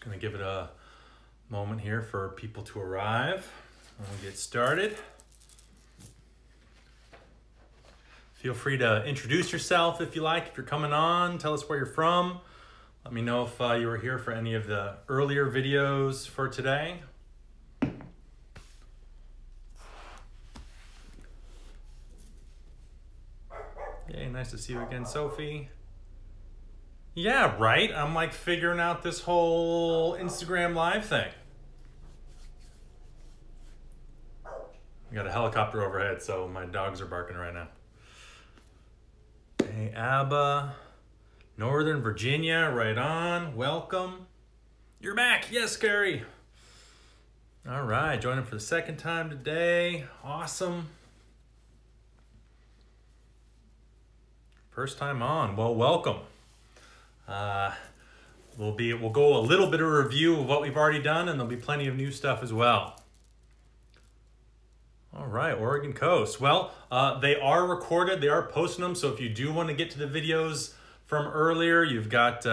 Gonna give it a moment here for people to arrive when we get started. Feel free to introduce yourself if you like, if you're coming on, tell us where you're from. Let me know if you were here for any of the earlier videos for today. Yay, nice to see you again, Sophie. Yeah, right? I'm like figuring out this whole Instagram live thing. We got a helicopter overhead, so my dogs are barking right now. Hey, Abba. Northern Virginia, right on. Welcome. You're back. Yes, Gary. All right, joining for the second time today. Awesome. First time on. Well, welcome. We'll go a little bit of a review of what we've already done, and there'll be plenty of new stuff as well. All right, Oregon Coast. Well, they are recorded. They are posting them. So if you do want to get to the videos from earlier, you've got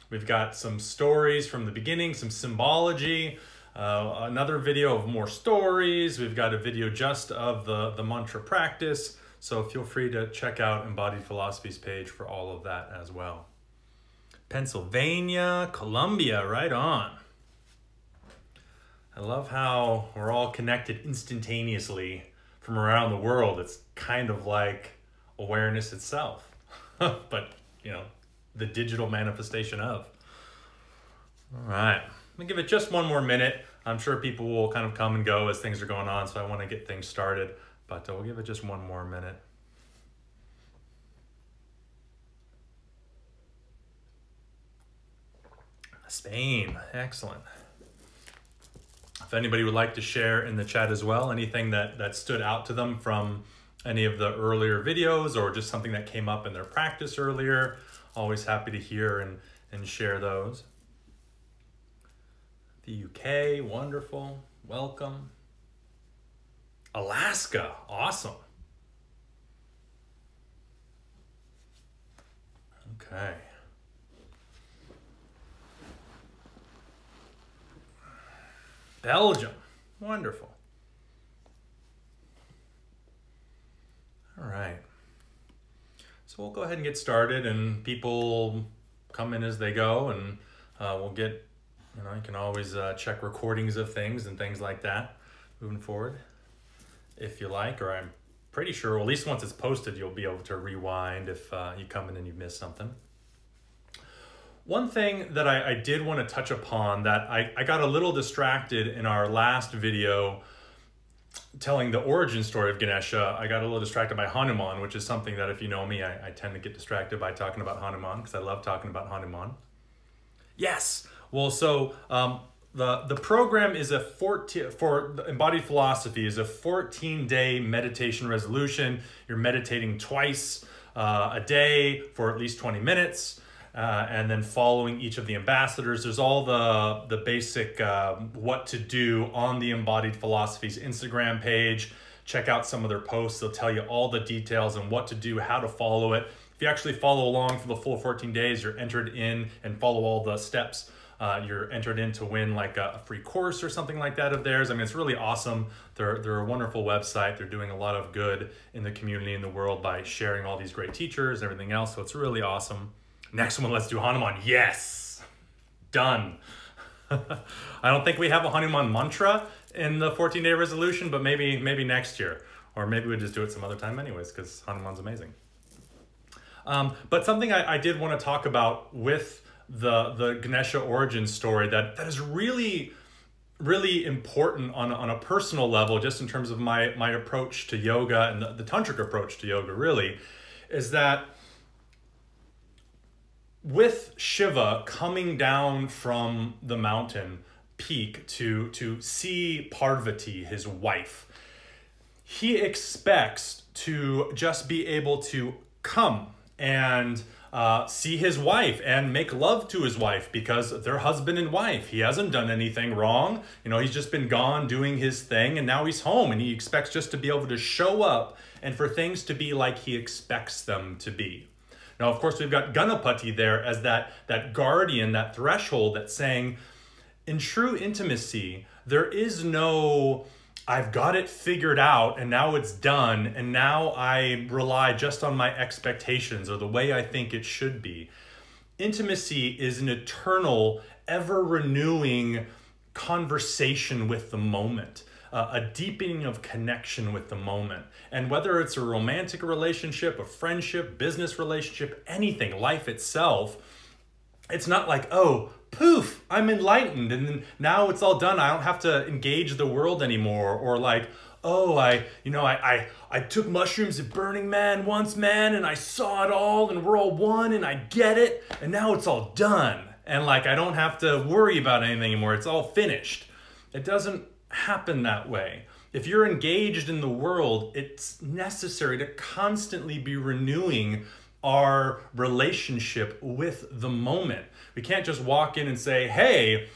we've got some stories from the beginning, some symbology, another video of more stories. We've got a video just of the mantra practice. So feel free to check out Embodied Philosophy's page for all of that as well. Pennsylvania, Columbia, right on. I love how we're all connected instantaneously from around the world. It's kind of like awareness itself, but you know, the digital manifestation of. All right, let me give it just one more minute. I'm sure people will kind of come and go as things are going on, so I want to get things started, but we'll give it just one more minute. Spain, excellent. If anybody would like to share in the chat as well, anything that stood out to them from any of the earlier videos or just something that came up in their practice earlier, always happy to hear and share those. The UK, wonderful, welcome. Alaska, awesome. Okay. Belgium, wonderful. All right. So we'll go ahead and get started, and people come in as they go, and we'll get, you know, you can always check recordings of things and things like that moving forward if you like, or I'm pretty sure, at least once it's posted, you'll be able to rewind if you come in and you missed something. One thing that I did want to touch upon that I got a little distracted in our last video telling the origin story of Ganesha. I got a little distracted by Hanuman, which is something that if you know me, I tend to get distracted by talking about Hanuman because I love talking about Hanuman. Yes, well, so the program is for Embodied Philosophy is a 14-day meditation resolution. You're meditating twice a day for at least 20 minutes. And then following each of the ambassadors, there's all the basic what to do on the Embodied Philosophy's Instagram page. Check out some of their posts. They'll tell you all the details and what to do, how to follow it. If you actually follow along for the full 14 days, you're entered in and follow all the steps. You're entered in to win like a free course or something like that of theirs. I mean, it's really awesome. They're a wonderful website. They're doing a lot of good in the community, in the world by sharing all these great teachers and everything else. So it's really awesome. Next one, let's do Hanuman. Yes, done. I don't think we have a Hanuman mantra in the 14-day resolution, but maybe next year, or maybe we just do it some other time anyways, because Hanuman's amazing. But something I did want to talk about with the Ganesha origin story that is really, really important on a personal level, just in terms of my approach to yoga and the tantric approach to yoga really, is that with Shiva coming down from the mountain peak to see Parvati, his wife, he expects to just be able to come and see his wife and make love to his wife because they're husband and wife. He hasn't done anything wrong. You know, he's just been gone doing his thing and now he's home and he expects just to be able to show up and for things to be like he expects them to be. Now, of course, we've got Ganapati there as that guardian, that threshold that's saying, in true intimacy, there is no, I've got it figured out and now it's done and now I rely just on my expectations or the way I think it should be. Intimacy is an eternal, ever-renewing conversation with the moment, a deepening of connection with the moment. And whether it's a romantic relationship, a friendship, business relationship, anything, life itself, it's not like, oh, poof, I'm enlightened and then now it's all done. I don't have to engage the world anymore. Or like, oh, I took mushrooms at Burning Man once, man, and I saw it all and we're all one and I get it. And now it's all done. And like, I don't have to worry about anything anymore. It's all finished. It doesn't happen that way. If you're engaged in the world, it's necessary to constantly be renewing our relationship with the moment. We can't just walk in and say, hey,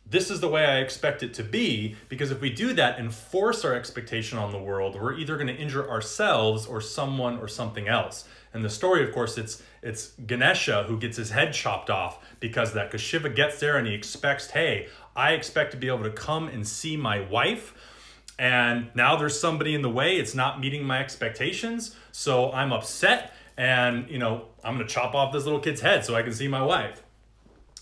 this is the way I expect it to be, because if we do that and force our expectation on the world, we're either going to injure ourselves or someone or something else. And the story, of course, it's Ganesha who gets his head chopped off because of that, because Shiva gets there and he expects, hey, I expect to be able to come and see my wife, and now there's somebody in the way. It's not meeting my expectations, so I'm upset, and I'm going to chop off this little kid's head so I can see my wife.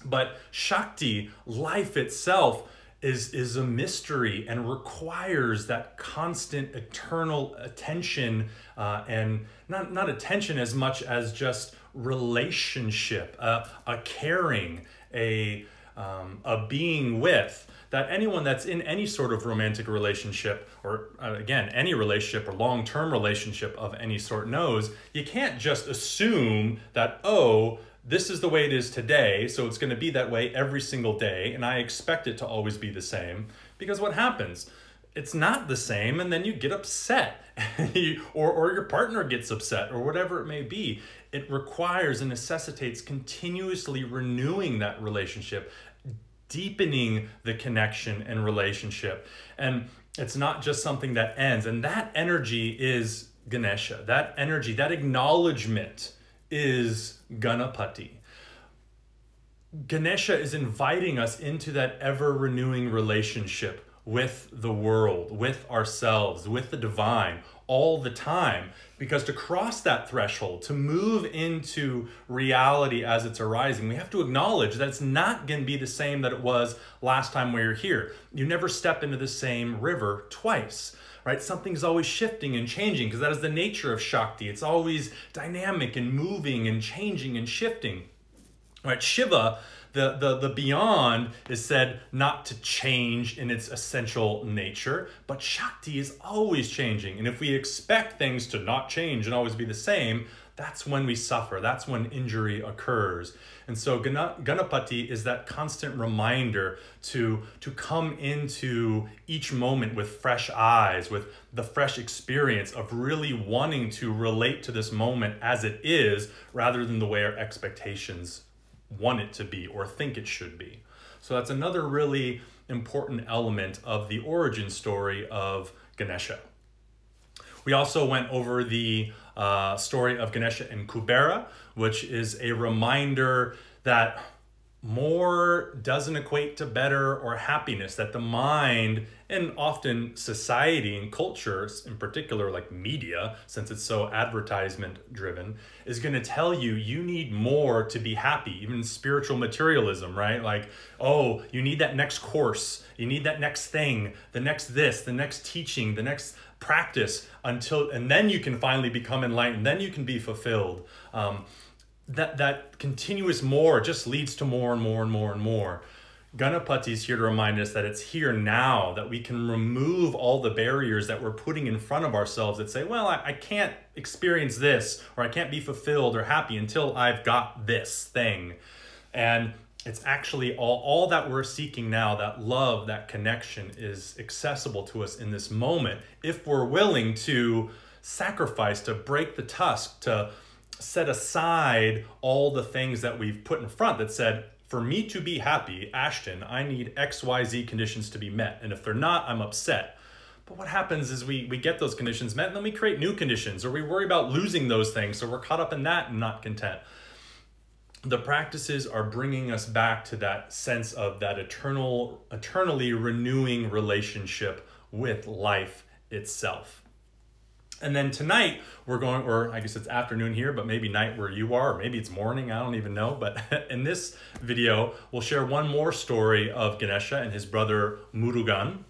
But Shakti, life itself, is a mystery and requires that constant, eternal attention, and not attention as much as just relationship, a caring, a being with. That anyone that's in any sort of romantic relationship, or again, any relationship or long-term relationship of any sort knows, you can't just assume that, oh, this is the way it is today, so it's going to be that way every single day, and I expect it to always be the same. Because what happens? It's not the same, and then you get upset, or your partner gets upset, or whatever it may be. It requires and necessitates continuously renewing that relationship, deepening the connection and relationship. And it's not just something that ends. And that energy is Ganesha. That energy, that acknowledgement is Ganapati. Ganesha is inviting us into that ever-renewing relationship with the world, with ourselves, with the divine, all the time. Because to cross that threshold, to move into reality as it's arising, we have to acknowledge that it's not going to be the same that it was last time we were here. You never step into the same river twice, right? Something's always shifting and changing, because that is the nature of Shakti. It's always dynamic and moving and changing and shifting, right? Shiva, the beyond, is said not to change in its essential nature, but Shakti is always changing. And if we expect things to not change and always be the same, that's when we suffer. That's when injury occurs. And so Ganapati is that constant reminder to come into each moment with fresh eyes, with the fresh experience of really wanting to relate to this moment as it is, rather than the way our expectations want it to be or think it should be. So that's another really important element of the origin story of Ganesha. We also went over the story of Ganesha and Kubera, which is a reminder that more doesn't equate to better or happiness, that the mind, and often society and cultures in particular, like media, since it's so advertisement driven, is going to tell you you need more to be happy. Even spiritual materialism, right? Like, oh, you need that next course, you need that next thing, the next this, the next teaching, the next practice, and then you can finally become enlightened, then you can be fulfilled. That continuous more just leads to more and more and more and more. Ganapati is here to remind us that it's here now, that we can remove all the barriers that we're putting in front of ourselves that say, well, I can't experience this, or I can't be fulfilled or happy until I've got this thing. And it's actually all that we're seeking now, that love, that connection, is accessible to us in this moment if we're willing to sacrifice, to break the tusk, to set aside all the things that we've put in front that said, for me to be happy, Ashton, I need XYZ conditions to be met. And if they're not, I'm upset. But what happens is we get those conditions met, and then we create new conditions, or we worry about losing those things, so we're caught up in that and not content. The practices are bringing us back to that sense of that eternally renewing relationship with life itself. And then tonight we're going, or I guess it's afternoon here, but maybe night where you are, or maybe it's morning, I don't even know. But in this video, we'll share one more story of Ganesha and his brother Murugan.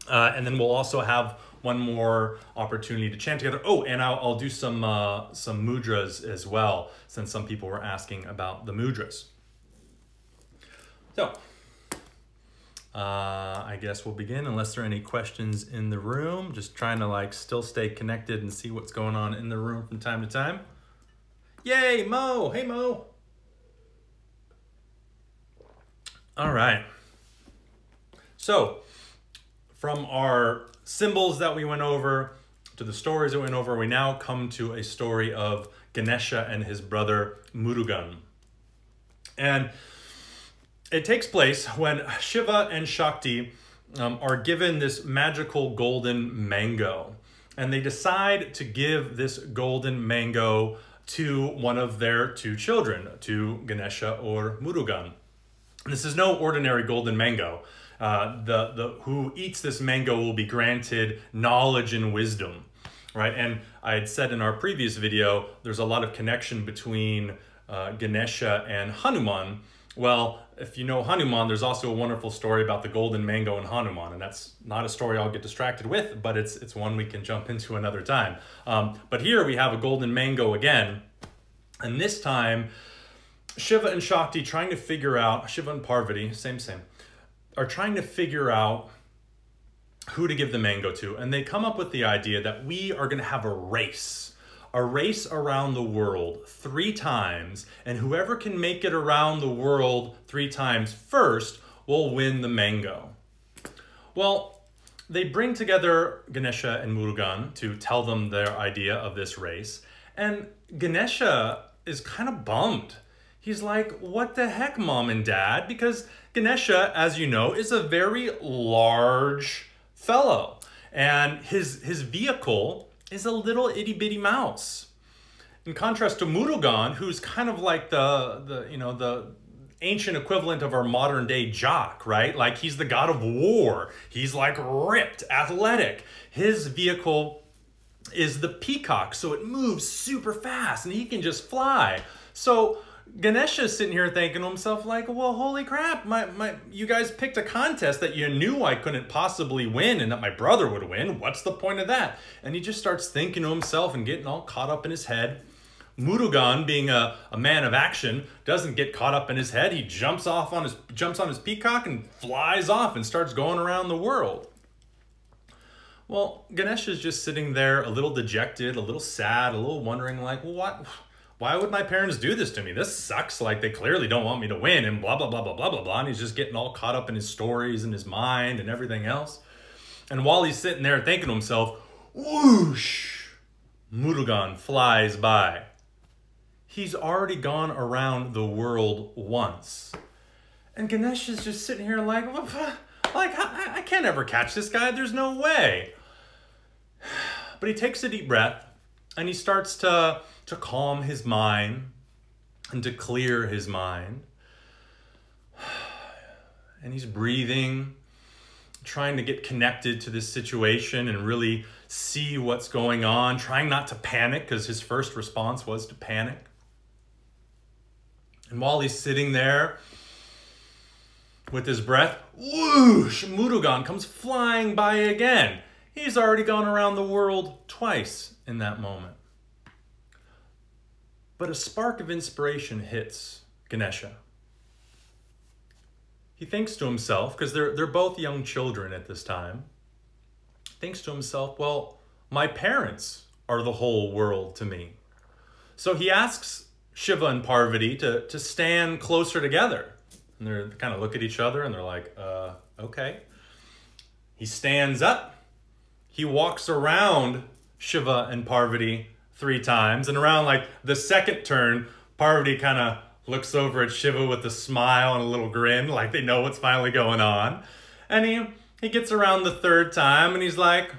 And then we'll also have one more opportunity to chant together. Oh, and I'll do some mudras as well, since some people were asking about the mudras. So, I guess we'll begin, unless there are any questions in the room. Just trying to like still stay connected and see what's going on in the room from time to time. Yay, Mo! Hey, Mo! All right. So, from our symbols that we went over to the stories that we went over, we now come to a story of Ganesha and his brother Murugan. And it takes place when Shiva and Shakti are given this magical golden mango. And they decide to give this golden mango to one of their two children, to Ganesha or Murugan. This is no ordinary golden mango. Who eats this mango will be granted knowledge and wisdom, right? And I had said in our previous video, there's a lot of connection between Ganesha and Hanuman. Well, if you know Hanuman, there's also a wonderful story about the golden mango and Hanuman, and that's not a story I'll get distracted with, but it's one we can jump into another time. But here we have a golden mango again, and this time Shiva and Shakti trying to figure out, Shiva and Parvati, same, are trying to figure out who to give the mango to. And they come up with the idea that we are going to have a race around the world 3 times, and whoever can make it around the world 3 times first will win the mango. Well, they bring together Ganesha and Murugan to tell them their idea of this race, and Ganesha is kind of bummed. He's like, what the heck, Mom and Dad? Because Ganesha, as you know, is a very large fellow. And his vehicle is a little itty bitty mouse. In contrast to Murugan, who's kind of like the ancient equivalent of our modern day jock, right? Like he's the god of war. He's like ripped, athletic. His vehicle is the peacock, so it moves super fast and he can just fly. So Ganesha's sitting here thinking to himself like, well, holy crap, you guys picked a contest that you knew I couldn't possibly win and that my brother would win. What's the point of that? And he just starts thinking to himself and getting all caught up in his head. Murugan, being a man of action, doesn't get caught up in his head. He jumps on his peacock and flies off and starts going around the world. Well, Ganesha's just sitting there a little dejected, a little sad, a little wondering like, well, why would my parents do this to me? This sucks. Like, they clearly don't want me to win and blah, blah, blah, blah, blah, blah, blah. And he's just getting all caught up in his stories and his mind and everything else. And while he's sitting there thinking to himself, whoosh, Murugan flies by. He's already gone around the world once. And Ganesha's just sitting here like I can't ever catch this guy. There's no way. But he takes a deep breath and he starts to calm his mind and to clear his mind. And he's breathing, trying to get connected to this situation and really see what's going on, trying not to panic because his first response was to panic. And while he's sitting there with his breath, whoosh, Murugan comes flying by again. He's already gone around the world twice in that moment. But a spark of inspiration hits Ganesha. He thinks to himself, because they're both young children at this time, thinks to himself, well, my parents are the whole world to me. So he asks Shiva and Parvati to stand closer together. And they kind of look at each other and they're like, okay. He stands up. He walks around Shiva and Parvati 3 times. And around like the second turn, Parvati kind of looks over at Shiva with a smile and a little grin, like they know what's finally going on. And He gets around the third time and he's like,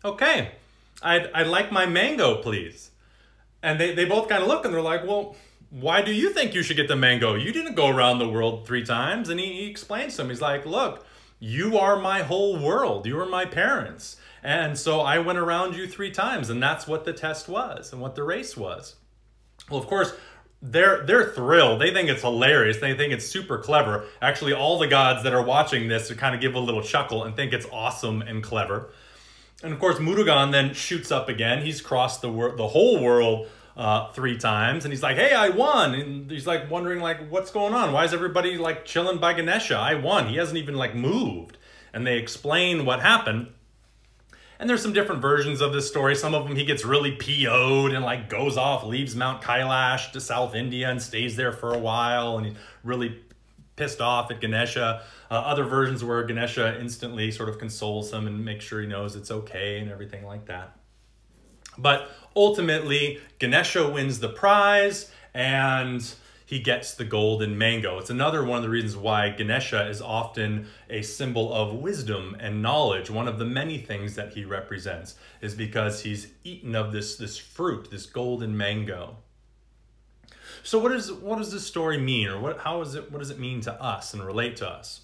okay, I'd like my mango, please. And they both kind of look and they're like, well, why do you think you should get the mango? You didn't go around the world 3 times. And he explains to him, he's like, look, you are my whole world. You are my parents. And so I went around you 3 times, and that's what the test was and what the race was. Well, of course, they're thrilled. They think it's hilarious. They think it's super clever. Actually, all the gods that are watching this kind of give a little chuckle and think it's awesome and clever. And of course, Murugan then shoots up again. He's crossed the whole world 3 times, and he's like, hey, I won. And he's like wondering, like, what's going on? Why is everybody like chilling by Ganesha? I won. He hasn't even like moved. And they explain what happened. And there's some different versions of this story. Some of them he gets really PO'd and like goes off, leaves Mount Kailash to South India and stays there for a while, and he's really pissed off at Ganesha. Other versions where Ganesha instantly sort of consoles him and makes sure he knows it's okay and everything like that. But ultimately, Ganesha wins the prize and he gets the golden mango. It's another one of the reasons why Ganesha is often a symbol of wisdom and knowledge. One of the many things that he represents is because he's eaten of this fruit, this golden mango. So what does this story mean, or what does it mean to us and relate to us?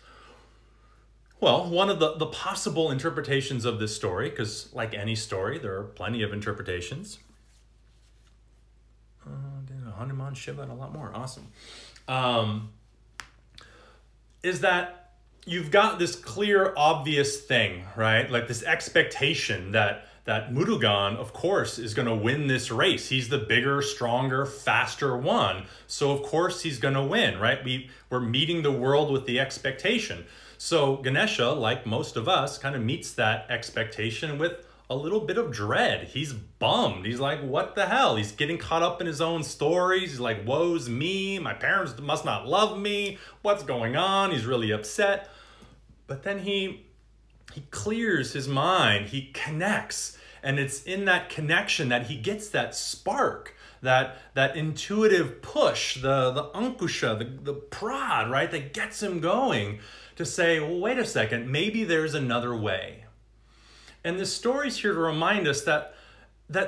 Well, one of the possible interpretations of this story, because like any story, there are plenty of interpretations. Hanuman, Shiva, and a lot more. Awesome. Is that you've got this clear, obvious thing, right? Like this expectation that Murugan, of course, is going to win this race. He's the bigger, stronger, faster one. So, of course, he's going to win, right? We're meeting the world with the expectation. So Ganesha, like most of us, kind of meets that expectation with a little bit of dread. He's bummed. He's like, what the hell? He's getting caught up in his own stories. He's like, woe's me. My parents must not love me. What's going on? He's really upset. But then he clears his mind. He connects. And it's in that connection that he gets that spark, that intuitive push, the ankusha, the prod, right? That gets him going to say, well, wait a second, maybe there's another way. And this story's here to remind us that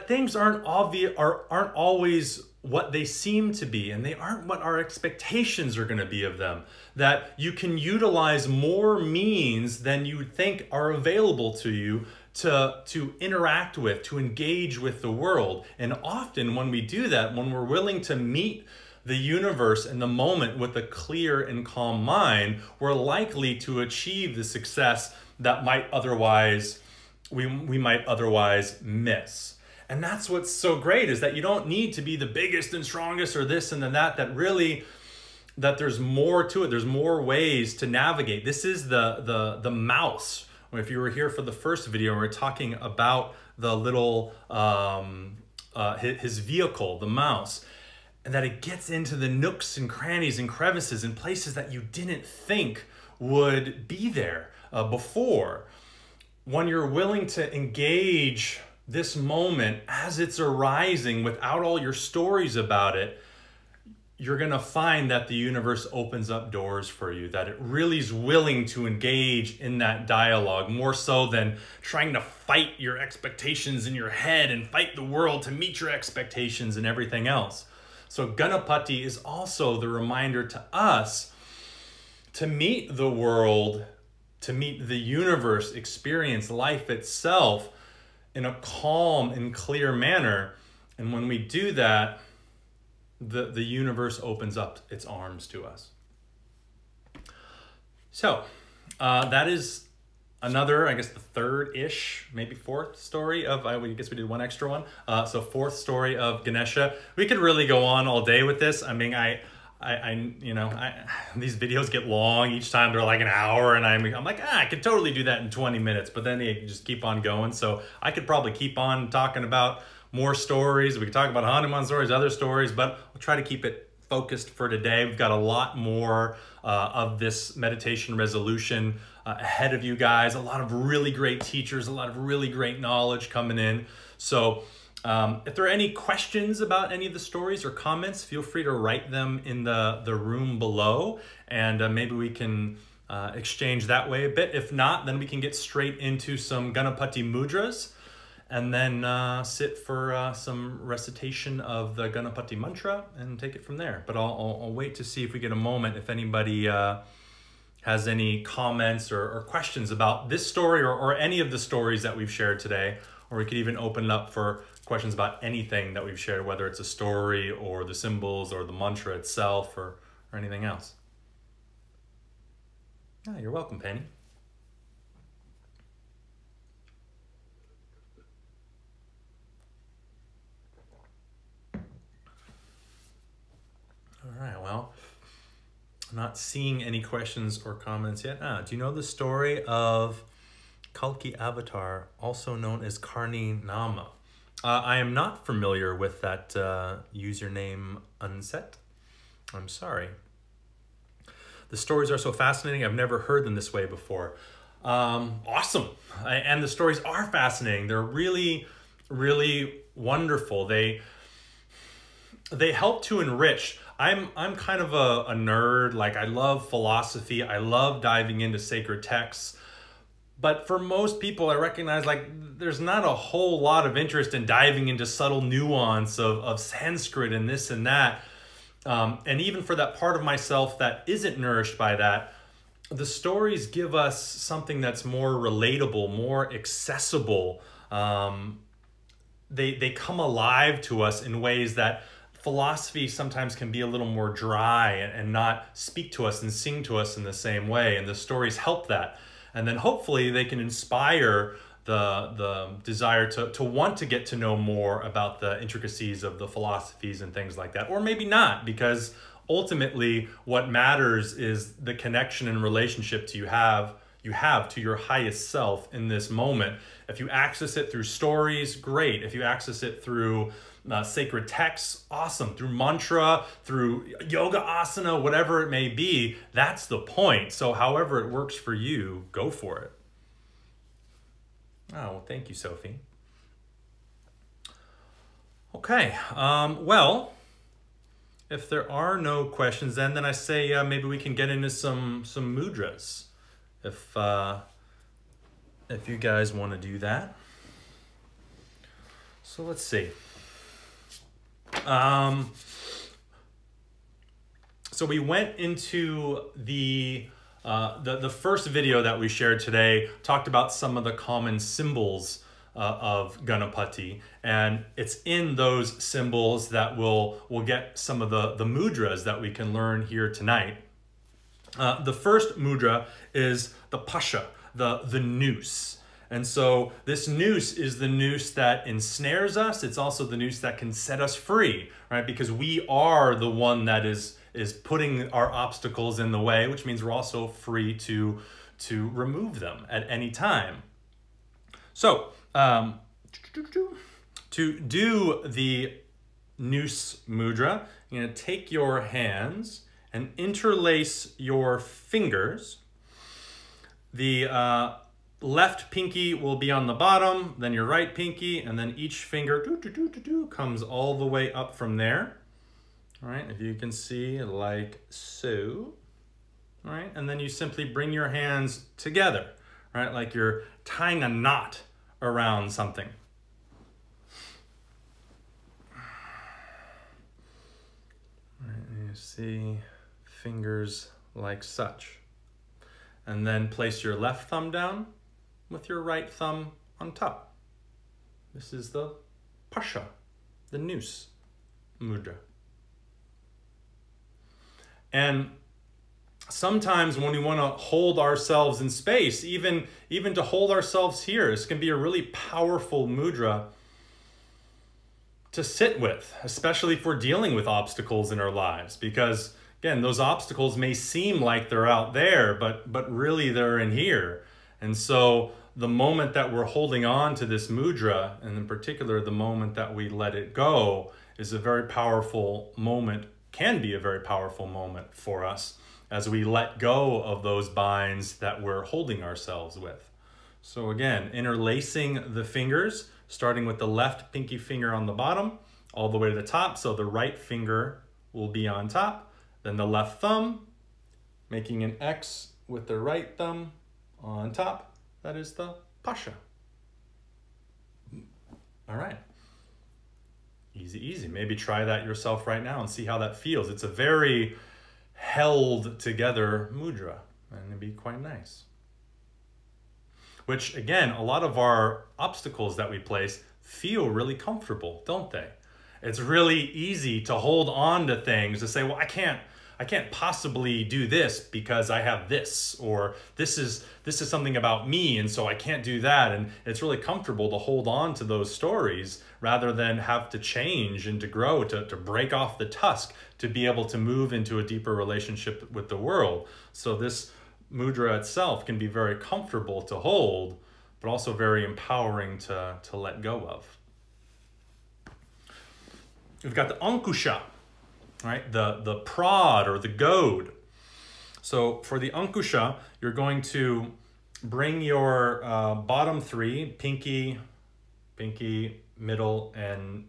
things aren't obvious, aren't always what they seem to be, and they aren't what our expectations are going to be of them. That you can utilize more means than you would think are available to you to interact with, to engage with the world. And often when we do that, when we're willing to meet the universe and the moment with a clear and calm mind, we're likely to achieve the success that we might otherwise miss. And that's what's so great, is that you don't need to be the biggest and strongest or this and that there's more to it. There's more ways to navigate. This is the mouse. If you were here for the first video, we're talking about the little, his vehicle, the mouse, and that it gets into the nooks and crannies and crevices and places that you didn't think would be there before. When you're willing to engage this moment as it's arising without all your stories about it, you're going to find that the universe opens up doors for you, that it really is willing to engage in that dialogue, more so than trying to fight your expectations in your head and fight the world to meet your expectations and everything else. So Ganapati is also the reminder to us to meet the world, to meet the universe, experience life itself in a calm and clear manner. And when we do that, the universe opens up its arms to us. So that is another, I guess the third-ish, maybe fourth story of, I guess we did one extra one. So fourth story of Ganesha. We could really go on all day with this. I mean, these videos get long. Each time they're like an hour, and I'm like, I could totally do that in 20 minutes, but then they just keep on going. So I could probably keep on talking about more stories. We could talk about Hanuman stories, other stories, but we'll try to keep it focused for today. We've got a lot more of this meditation resolution ahead of you guys. A lot of really great teachers, a lot of really great knowledge coming in. So if there are any questions about any of the stories or comments, feel free to write them in the room below, and maybe we can exchange that way a bit. If not, then we can get straight into some Ganapati mudras and then sit for some recitation of the Ganapati mantra and take it from there. But I'll wait to see if we get a moment, if anybody has any comments or questions about this story or any of the stories that we've shared today, or we could even open it up for questions about anything that we've shared, whether it's a story or the symbols or the mantra itself or anything else. Oh, you're welcome, Penny. All right, well, I'm not seeing any questions or comments yet. Do you know the story of Kalki Avatar, also known as Karni Nama? I am not familiar with that username Unset. I'm sorry. The stories are so fascinating. I've never heard them this way before. Awesome. And the stories are fascinating. They're really, really wonderful. They help to enrich. I'm kind of a nerd. Like, I love philosophy. I love diving into sacred texts. But for most people, I recognize, like, there's not a whole lot of interest in diving into subtle nuance of Sanskrit and this and that. And even for that part of myself that isn't nourished by that, the stories give us something that's more relatable, more accessible. They come alive to us in ways that philosophy sometimes can be a little more dry and not speak to us and sing to us in the same way. And the stories help that. And then hopefully they can inspire the desire to want to get to know more about the intricacies of the philosophies and things like that. Or maybe not, because ultimately what matters is the connection and relationship you have to your highest self in this moment. If you access it through stories, great. If you access it through sacred texts, awesome. Through mantra, through yoga asana, whatever it may be, that's the point. So however it works for you, go for it. Oh, well, thank you, Sophie. Okay, well, if there are no questions, then I say maybe we can get into some mudras, if you guys want to do that. So let's see. So we went into the first video that we shared today, talked about some of the common symbols of Ganapati, and it's in those symbols that we'll get some of the mudras that we can learn here tonight. The first mudra is the Pasha, the noose. And so this noose is the noose that ensnares us. It's also the noose that can set us free, right? Because we are the one that is putting our obstacles in the way, which means we're also free to remove them at any time. So to do the Noose Mudra, you're going to take your hands and interlace your fingers. The left pinky will be on the bottom, then your right pinky, and then each finger comes all the way up from there. All right, if you can see, like so. All right, and then you simply bring your hands together, right, like you're tying a knot around something. All right, and you see fingers like such. And then place your left thumb down with your right thumb on top. This is the Pasha, the Noose Mudra. And sometimes when we want to hold ourselves in space, even to hold ourselves here, this can be a really powerful mudra to sit with, especially if we're dealing with obstacles in our lives. Because again, those obstacles may seem like they're out there, but really they're in here. And so the moment that we're holding on to this mudra, and in particular the moment that we let it go, is a very powerful moment, can be a very powerful moment for us as we let go of those binds that we're holding ourselves with. So again, interlacing the fingers, starting with the left pinky finger on the bottom, all the way to the top, so the right finger will be on top, then the left thumb, making an X with the right thumb on top. That is the Pasha. All right. Easy, easy. Maybe try that yourself right now and see how that feels. It's a very held together mudra, and it'd be quite nice. Which, again, a lot of our obstacles that we place feel really comfortable, don't they? It's really easy to hold on to things, to say, well, I can't possibly do this because I have this, or this is something about me, and so I can't do that. And it's really comfortable to hold on to those stories rather than have to change and to grow, to break off the tusk, to be able to move into a deeper relationship with the world. So this mudra itself can be very comfortable to hold, but also very empowering to let go of. We've got the ankusha, right? The prod or the goad. So for the ankusha, you're going to bring your bottom three, pinky, middle, and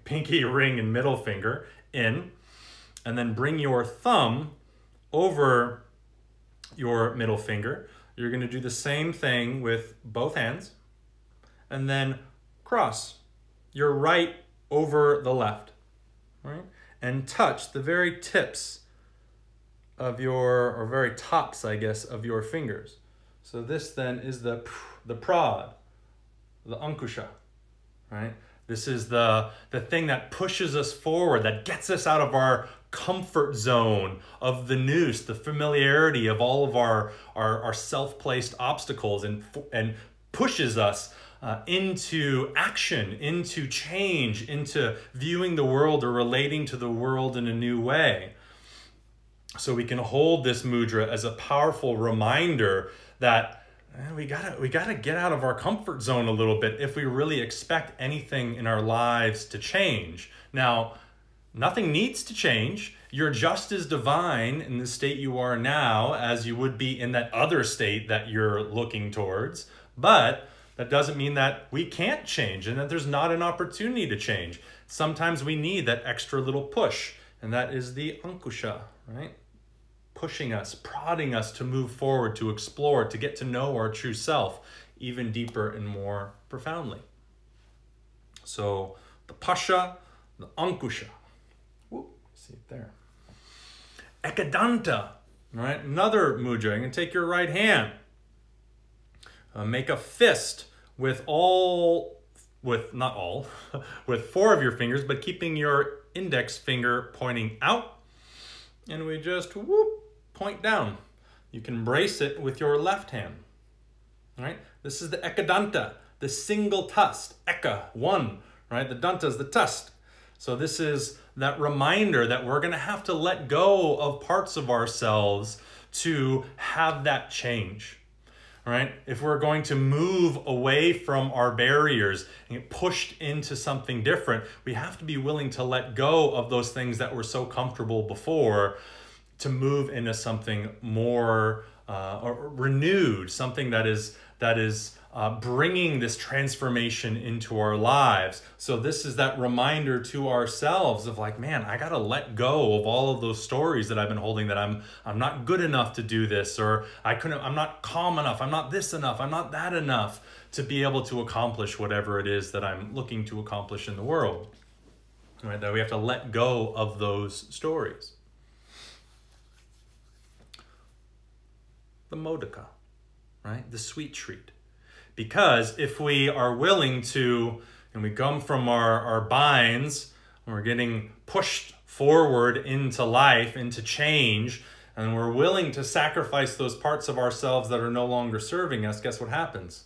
pinky, ring, and middle finger in, and then bring your thumb over your middle finger. You're going to do the same thing with both hands, and then cross your right over the left, right? And touch the very tips of your, or very tops, I guess, of your fingers. So this then is the prod, the ankusha, right? This is the thing that pushes us forward, that gets us out of our comfort zone of the noose, the familiarity of all of our self-placed obstacles, and pushes us into action, into change, into viewing the world or relating to the world in a new way. So we can hold this mudra as a powerful reminder that we gotta get out of our comfort zone a little bit if we really expect anything in our lives to change. Now, nothing needs to change. You're just as divine in the state you are now as you would be in that other state that you're looking towards. But that doesn't mean that we can't change and that there's not an opportunity to change. Sometimes we need that extra little push, and that is the ankusha, right? Pushing us, prodding us to move forward, to explore, to get to know our true self even deeper and more profoundly. So the Pasha, the ankusha. Whoop, see it there. Ekadanta, right? Another mudra. You're going to take your right hand. Make a fist with not all, with 4 of your fingers, but keeping your index finger pointing out. And we just whoop, point down. You can brace it with your left hand. All right? This is the ekadanta, the single tusk. Eka, one, right? The danta is the tusk. So this is that reminder that we're going to have to let go of parts of ourselves to have that change. Right? If we're going to move away from our barriers and get pushed into something different, we have to be willing to let go of those things that were so comfortable before to move into something more renewed, something that is bringing this transformation into our lives. So this is that reminder to ourselves of like, man, I gotta let go of all of those stories that I've been holding, that I'm not good enough to do this, or I'm not calm enough, I'm not this enough, I'm not that enough to be able to accomplish whatever it is that I'm looking to accomplish in the world. Right? That we have to let go of those stories. The modika, right? The sweet treat. Because if we are willing to, and we come from our binds, and we're getting pushed forward into life, into change, and we're willing to sacrifice those parts of ourselves that are no longer serving us, guess what happens?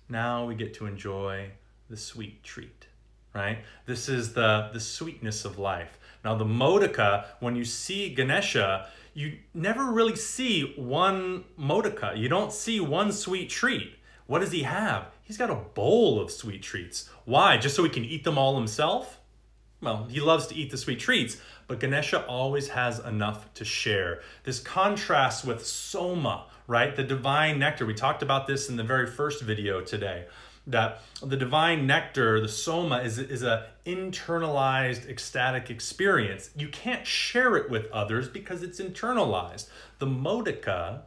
Now we get to enjoy the sweet treat, right? This is the sweetness of life. Now the modika, when you see Ganesha, you never really see one modika. You don't see one sweet treat. What does he have? He's got a bowl of sweet treats. Why? Just so he can eat them all himself? Well, he loves to eat the sweet treats, but Ganesha always has enough to share. This contrasts with Soma, right? The divine nectar. We talked about this in the very first video today. that the divine nectar, the soma, is a internalized ecstatic experience. You can't share it with others because it's internalized. The modika,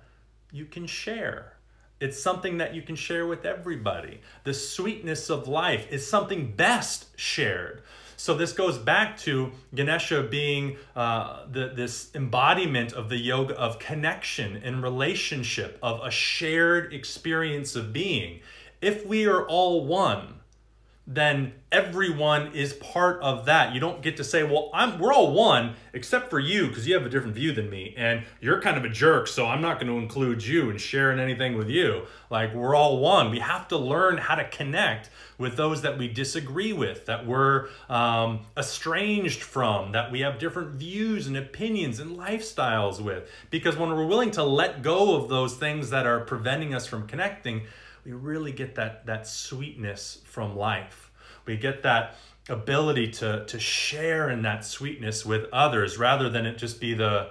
you can share. It's something that you can share with everybody. The sweetness of life is something best shared. So this goes back to Ganesha being this embodiment of the yoga of connection and relationship, of a shared experience of being. If we are all one, then everyone is part of that. You don't get to say, well, we're all one, except for you, because you have a different view than me, and you're kind of a jerk, so I'm not going to include you and sharing anything with you. Like, we're all one. We have to learn how to connect with those that we disagree with, that we're estranged from, that we have different views and opinions and lifestyles with. Because when we're willing to let go of those things that are preventing us from connecting, we really get that sweetness from life. We get that ability to share in that sweetness with others, rather than it just be the,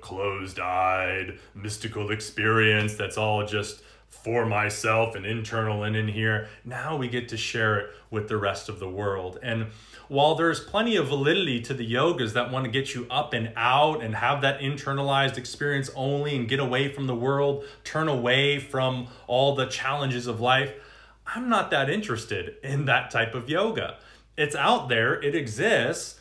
closed-eyed, mystical experience that's all just for myself and internal and in here. Now we get to share it with the rest of the world. And while there's plenty of validity to the yogas that want to get you up and out and have that internalized experience only and get away from the world, turn away from all the challenges of life, I'm not that interested in that type of yoga. It's out there, it exists,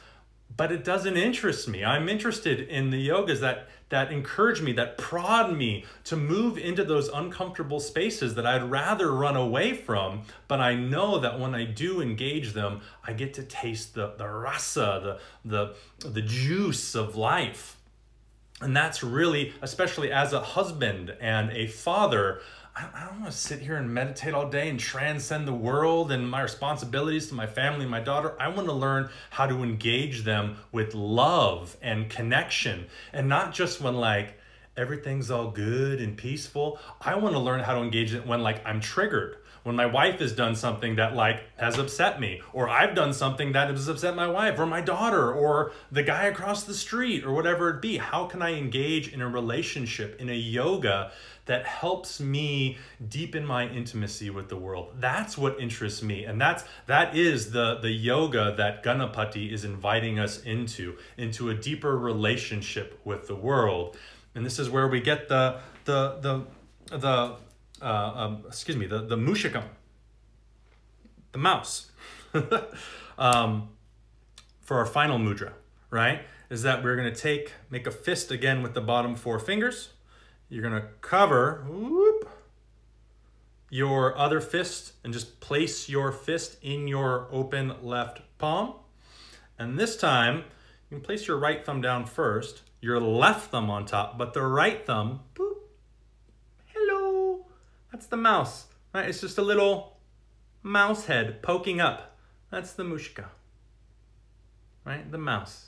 but it doesn't interest me. I'm interested in the yogas that encourage me, that prod me to move into those uncomfortable spaces that I'd rather run away from. But I know that when I do engage them, I get to taste the rasa, the juice of life. And that's really, especially as a husband and a father, I don't want to sit here and meditate all day and transcend the world and my responsibilities to my family and my daughter. I want to learn how to engage them with love and connection. And not just when like everything's all good and peaceful. I want to learn how to engage it when like I'm triggered. When my wife has done something that like has upset me, or I've done something that has upset my wife or my daughter or the guy across the street or whatever it be. How can I engage in a relationship, in a yoga that helps me deepen my intimacy with the world? That's what interests me. And that is the yoga that Ganapati is inviting us into a deeper relationship with the world. And this is where we get the mushikam, the mouse, for our final mudra, right? Is that we're going to make a fist again with the bottom 4 fingers. You're going to cover your other fist and just place your fist in your open left palm. And this time, you can place your right thumb down first, your left thumb on top, but the right thumb, boop, hello, that's the mouse, right? It's just a little mouse head poking up. That's the mushika, right? The mouse.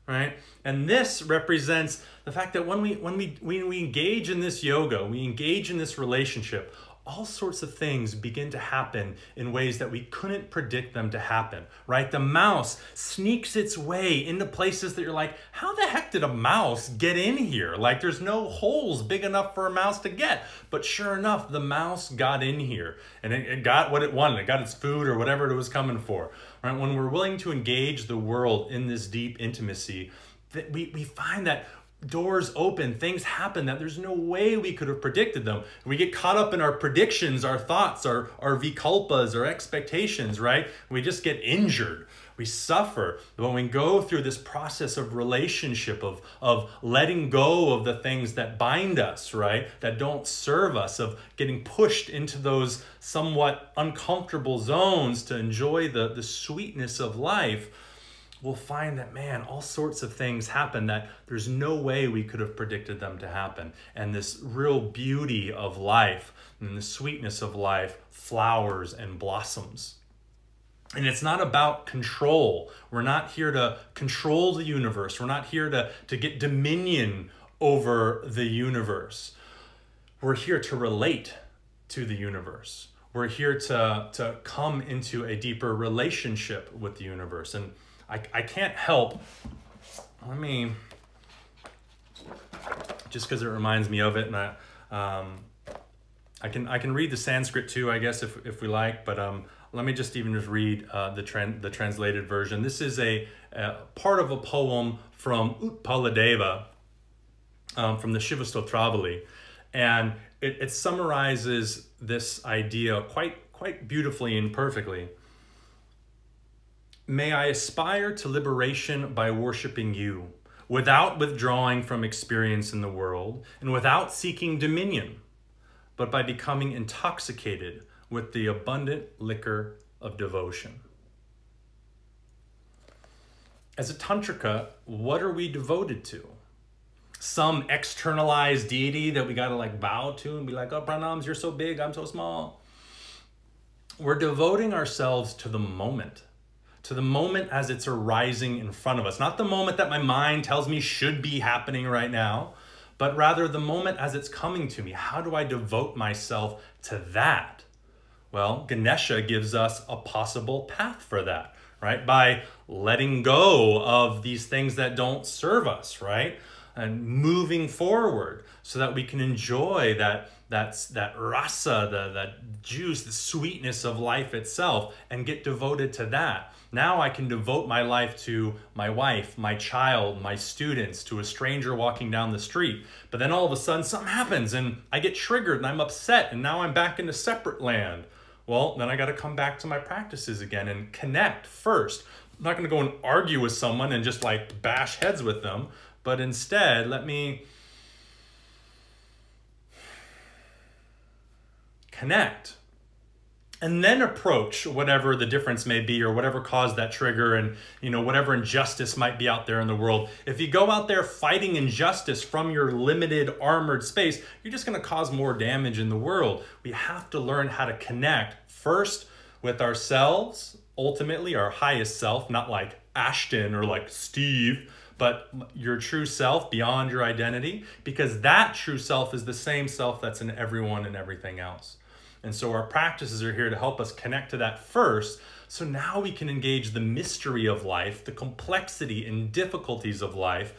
Right? And this represents the fact that when we engage in this yoga, we engage in this relationship, all sorts of things begin to happen in ways that we couldn't predict them to happen, right? The mouse sneaks its way into places that you're like, how the heck did a mouse get in here? Like, there's no holes big enough for a mouse to get. But sure enough, the mouse got in here and it got what it wanted. It got its food or whatever it was coming for, right? When we're willing to engage the world in this deep intimacy, that we find that doors open, things happen that there's no way we could have predicted them. We get caught up in our predictions, our thoughts, our vikalpas, our expectations, right? We just get injured. We suffer. But when we go through this process of relationship, of letting go of the things that bind us, right? That don't serve us, of getting pushed into those somewhat uncomfortable zones to enjoy the sweetness of life, we'll find that, man, all sorts of things happen that there's no way we could have predicted them to happen. And this real beauty of life and the sweetness of life flowers and blossoms. And it's not about control. We're not here to control the universe. We're not here to get dominion over the universe. We're here to relate to the universe. We're here to come into a deeper relationship with the universe. And I can't help, just because it reminds me of it, and I can read the Sanskrit too, I guess, if we like, but let me just read the translated version. This is a part of a poem from Utpaladeva, from the Shivastotravali, and it summarizes this idea quite beautifully and perfectly. May I aspire to liberation by worshiping you, without withdrawing from experience in the world, and without seeking dominion, but by becoming intoxicated with the abundant liquor of devotion. As a tantrika, what are we devoted to? Some externalized deity that we gotta like bow to and be like, oh, pranams, you're so big, I'm so small. We're devoting ourselves to the moment as it's arising in front of us. Not the moment that my mind tells me should be happening right now, but rather the moment as it's coming to me. How do I devote myself to that? Well, Ganesha gives us a possible path for that, right? By letting go of these things that don't serve us, right? And moving forward so that we can enjoy that rasa, that juice, the sweetness of life itself, and get devoted to that. Now I can devote my life to my wife, my child, my students, to a stranger walking down the street. But then all of a sudden something happens and I get triggered and I'm upset and now I'm back in a separate land. Well, then I got to come back to my practices again and connect first. I'm not going to go and argue with someone and just like bash heads with them, but instead let me connect. And then approach whatever the difference may be or whatever caused that trigger and, you know, whatever injustice might be out there in the world. If you go out there fighting injustice from your limited armored space, you're just going to cause more damage in the world. We have to learn how to connect first with ourselves, ultimately our highest self, not like Ashton or like Steve, but your true self beyond your identity, because that true self is the same self that's in everyone and everything else. And so our practices are here to help us connect to that first, so now we can engage the mystery of life, the complexity and difficulties of life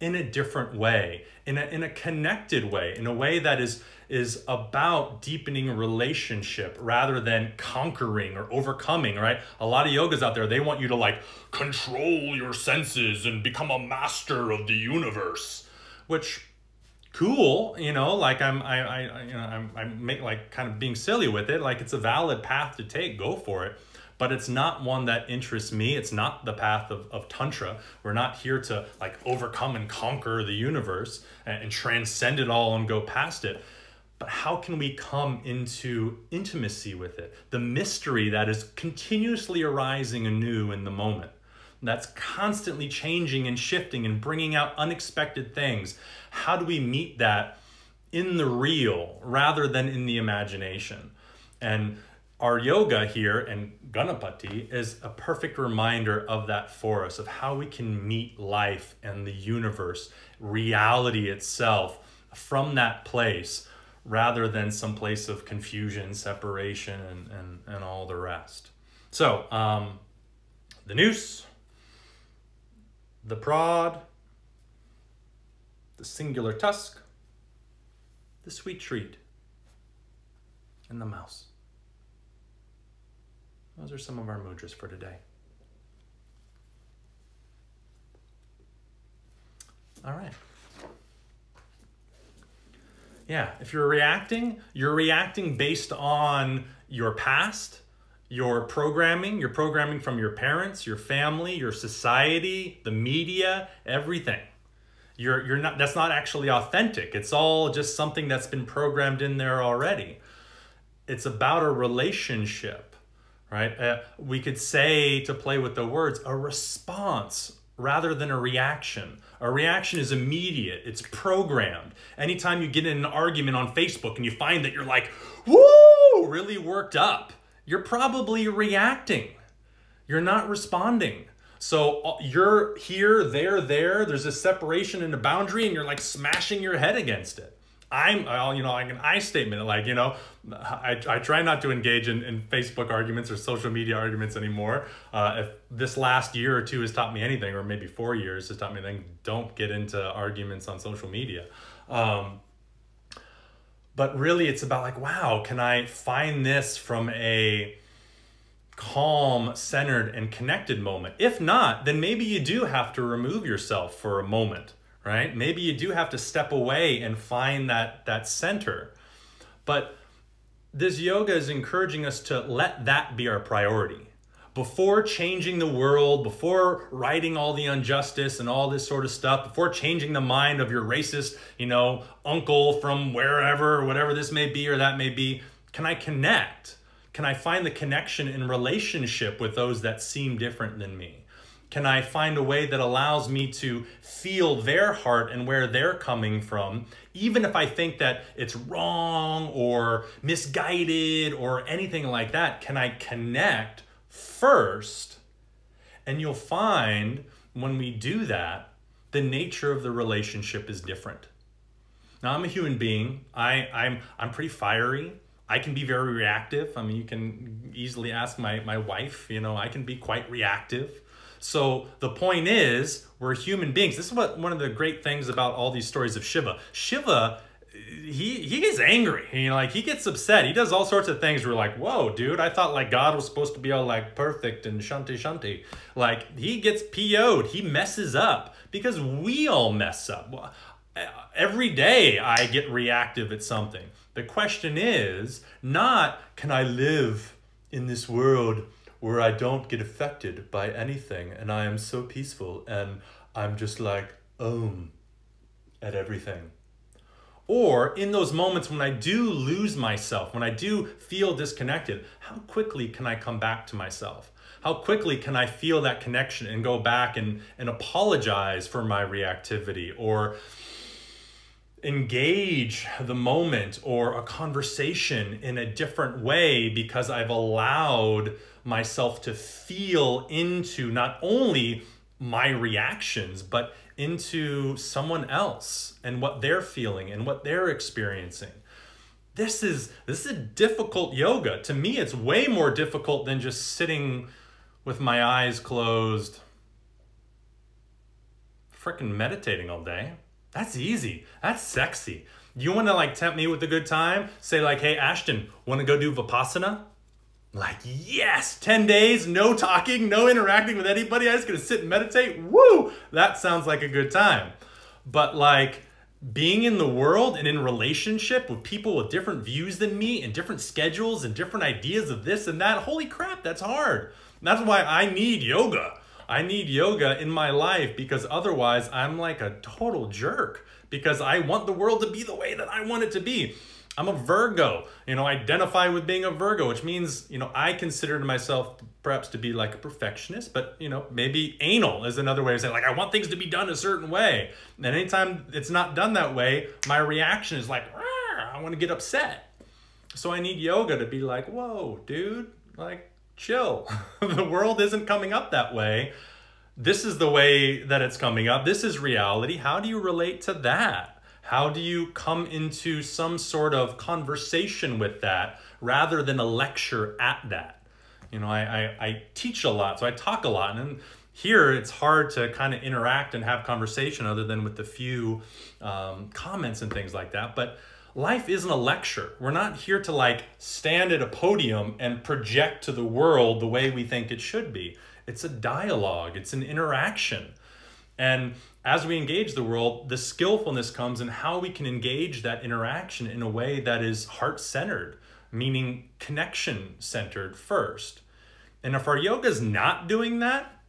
in a different way, in a connected way, in a way that is about deepening a relationship rather than conquering or overcoming, right? A lot of yogas out there, they want you to like control your senses and become a master of the universe, which cool, you know, like I'm like kind of being silly with it. Like it's a valid path to take, go for it. But it's not one that interests me. It's not the path of Tantra. We're not here to like overcome and conquer the universe and transcend it all and go past it. But how can we come into intimacy with it? The mystery that is continuously arising anew in the moment. That's constantly changing and shifting and bringing out unexpected things. How do we meet that in the real rather than in the imagination? And our yoga here and Ganapati is a perfect reminder of that for us, of how we can meet life and the universe, reality itself, from that place rather than some place of confusion, separation, and all the rest. So, the noose, the prod, the singular tusk, the sweet treat, and the mouse. Those are some of our mudras for today. All right. Yeah, if you're reacting based on your past, your programming from your parents, your family, your society, the media, everything. That's not actually authentic. It's all just something that's been programmed in there already. It's about a relationship, right? We could say, to play with the words, a response rather than a reaction. A reaction is immediate, it's programmed. Anytime you get in an argument on Facebook and you find that you're like, woo, really worked up, you're probably reacting. You're not responding. So you're here, there's a separation and a boundary and you're like smashing your head against it. Like an I statement, like, you know, I try not to engage in Facebook arguments or social media arguments anymore. If this last year or two has taught me anything, or maybe 4 years has taught me anything, don't get into arguments on social media. But really it's about like, wow, can I find this from a calm, centered, and connected moment? If not, then maybe you do have to remove yourself for a moment, right? Maybe you do have to step away and find that center. But this yoga is encouraging us to let that be our priority. Before changing the world, before righting all the injustice and all this sort of stuff, before changing the mind of your racist, uncle from wherever, whatever this may be or that may be, can I connect? Can I find the connection in relationship with those that seem different than me? Can I find a way that allows me to feel their heart and where they're coming from, even if I think that it's wrong or misguided or anything like that? Can I connect first? And you'll find when we do that, the nature of the relationship is different. Now, I'm a human being. I'm pretty fiery. I can be very reactive. I mean, you can easily ask my wife, I can be quite reactive. So the point is, we're human beings. This is one of the great things about all these stories of Shiva. Shiva, he gets angry. He gets upset. He does all sorts of things. We're like, whoa, dude, I thought like God was supposed to be all like perfect and shanti. Like he gets PO'd. He messes up because we all mess up. Every day I get reactive at something. The question is not, can I live in this world where I don't get affected by anything and I am so peaceful and I'm just like, at everything. Or in those moments when I do lose myself, when I do feel disconnected, how quickly can I come back to myself? How quickly can I feel that connection and go back and apologize for my reactivity, or engage the moment or a conversation in a different way because I've allowed myself to feel into not only my reactions, but into someone else and what they're feeling and what they're experiencing. This is a difficult yoga. To me, it's way more difficult than just sitting with my eyes closed, freaking meditating all day. That's easy. That's sexy. You want to like tempt me with a good time? Say like, hey, Ashton, want to go do Vipassana? Like, yes, 10 days, no talking, no interacting with anybody. I'm just going to sit and meditate. Woo! That sounds like a good time. But like being in the world and in relationship with people with different views than me and different schedules and different ideas of this and that, holy crap, that's hard. That's why I need yoga. I need yoga in my life, because otherwise I'm like a total jerk, because I want the world to be the way that I want it to be. I'm a Virgo, identify with being a Virgo, which means, I consider myself perhaps to be like a perfectionist, but, maybe anal is another way of saying, like, I want things to be done a certain way. And anytime it's not done that way, my reaction is like, I want to get upset. So I need yoga to be like, whoa, dude, like, chill. The world isn't coming up that way. This is the way that it's coming up. This is reality. How do you relate to that? How do you come into some sort of conversation with that rather than a lecture at that? I teach a lot, so I talk a lot. And here it's hard to kind of interact and have conversation other than with the few comments and things like that. But life isn't a lecture. We're not here to like stand at a podium and project to the world the way we think it should be. It's a dialogue. It's an interaction. And as we engage the world, the skillfulness comes in how we can engage that interaction in a way that is heart-centered, meaning connection-centered first. And if our yoga is not doing that,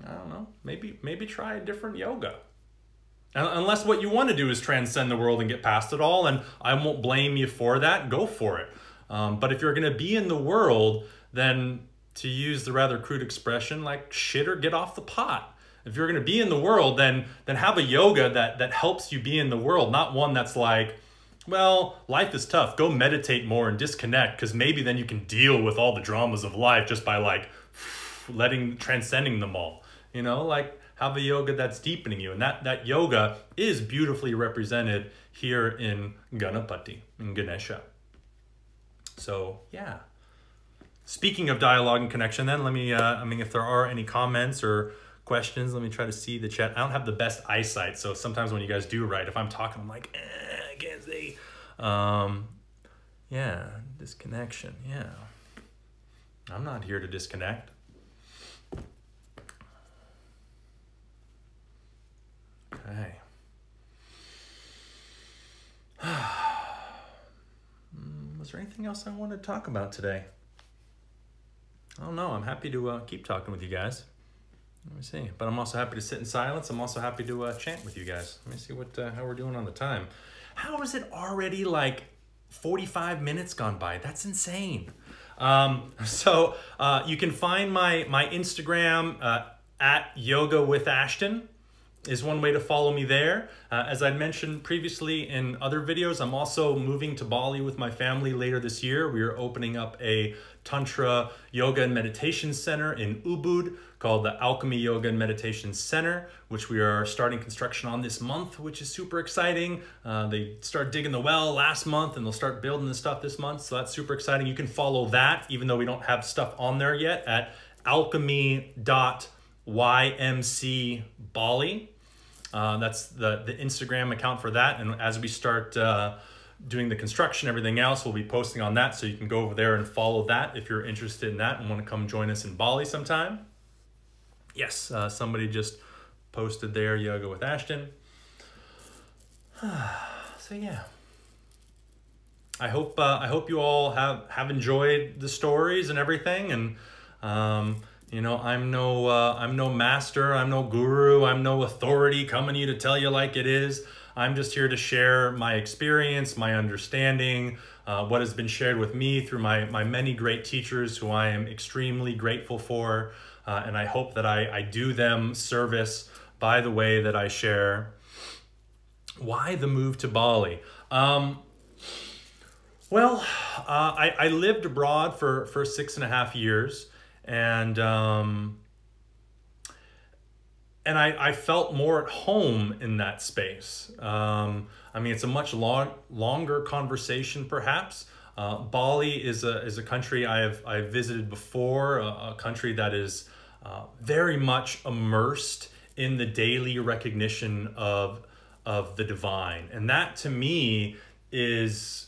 I don't know, maybe try a different yoga. Unless what you want to do is transcend the world and get past it all, and I won't blame you for that, go for it. But if you're going to be in the world, then to use the rather crude expression, like shit or get off the pot. If you're going to be in the world, then have a yoga that helps you be in the world, not one that's like, well, life is tough. Go meditate more and disconnect, because maybe then you can deal with all the dramas of life just by like transcending them all. Like have a yoga that's deepening you. And that yoga is beautifully represented here in Ganapati, in Ganesha. So, yeah. Speaking of dialogue and connection, then let me, if there are any comments or questions, let me try to see the chat. I don't have the best eyesight, so sometimes when you guys do write, if I'm talking, I'm like, I can't see. Yeah, disconnection, yeah. I'm not here to disconnect. Okay. Was there anything else I wanted to talk about today? I don't know. I'm happy to keep talking with you guys. Let me see. But I'm also happy to sit in silence. I'm also happy to chant with you guys. Let me see what how we're doing on the time. How is it already like 45 minutes gone by? That's insane. So you can find my Instagram at Yoga with Ashton is one way to follow me there. As I mentioned previously in other videos, I'm also moving to Bali with my family later this year. We are opening up a Tantra Yoga and Meditation Center in Ubud called the Alchemy Yoga and Meditation Center, which we are starting construction on this month, which is super exciting. They started digging the well last month and they'll start building the stuff this month. So that's super exciting. You can follow that, even though we don't have stuff on there yet, at alchemy.ymc Bali. That's the Instagram account for that. And as we start doing the construction, everything else, we'll be posting on that. So you can go over there and follow that if you're interested in that and want to come join us in Bali sometime. Yes, somebody just posted there, Yoga with Ashton. So yeah. I hope you all have enjoyed the stories and everything. And you know, I'm no master, I'm no guru, I'm no authority coming to you to tell you like it is. I'm just here to share my experience, my understanding, what has been shared with me through my many great teachers who I am extremely grateful for. And I hope that I do them service by the way that I share. Why the move to Bali? Well, I lived abroad for 6.5 years. And I felt more at home in that space. I mean, it's a much longer conversation, perhaps. Bali is a country I've visited before, a country that is very much immersed in the daily recognition of the divine, and that to me is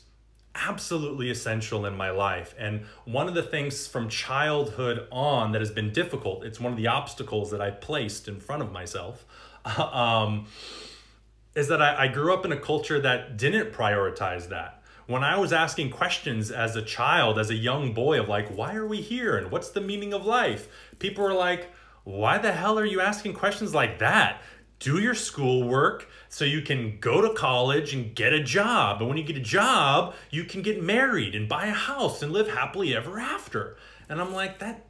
absolutely essential in my life. And one of the things from childhood on that has been difficult, it's one of the obstacles that I placed in front of myself, is that I grew up in a culture that didn't prioritize that. When I was asking questions as a child, as a young boy, of like, why are we here and what's the meaning of life? People were like, why the hell are you asking questions like that? Do your schoolwork so you can go to college and get a job. And when you get a job, you can get married and buy a house and live happily ever after. And I'm like, that's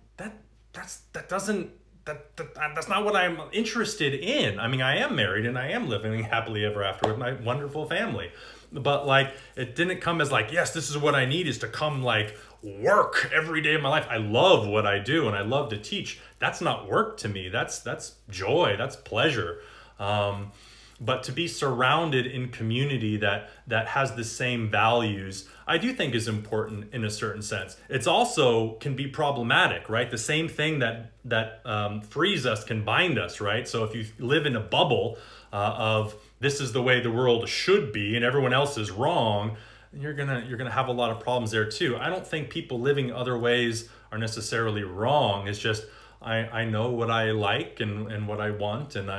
not what I'm interested in. I mean, I am married and I am living happily ever after with my wonderful family. But like, it didn't come as like, yes, this is what I need, is to come like work every day of my life. I love what I do and I love to teach. That's not work to me. That's joy. That's pleasure. But to be surrounded in community that has the same values, I do think is important in a certain sense. It's also can be problematic, right? The same thing that frees us can bind us, right? So if you live in a bubble of this is the way the world should be and everyone else is wrong, you're gonna have a lot of problems there too. I don't think people living other ways are necessarily wrong. It's just I know what I like and what I want, and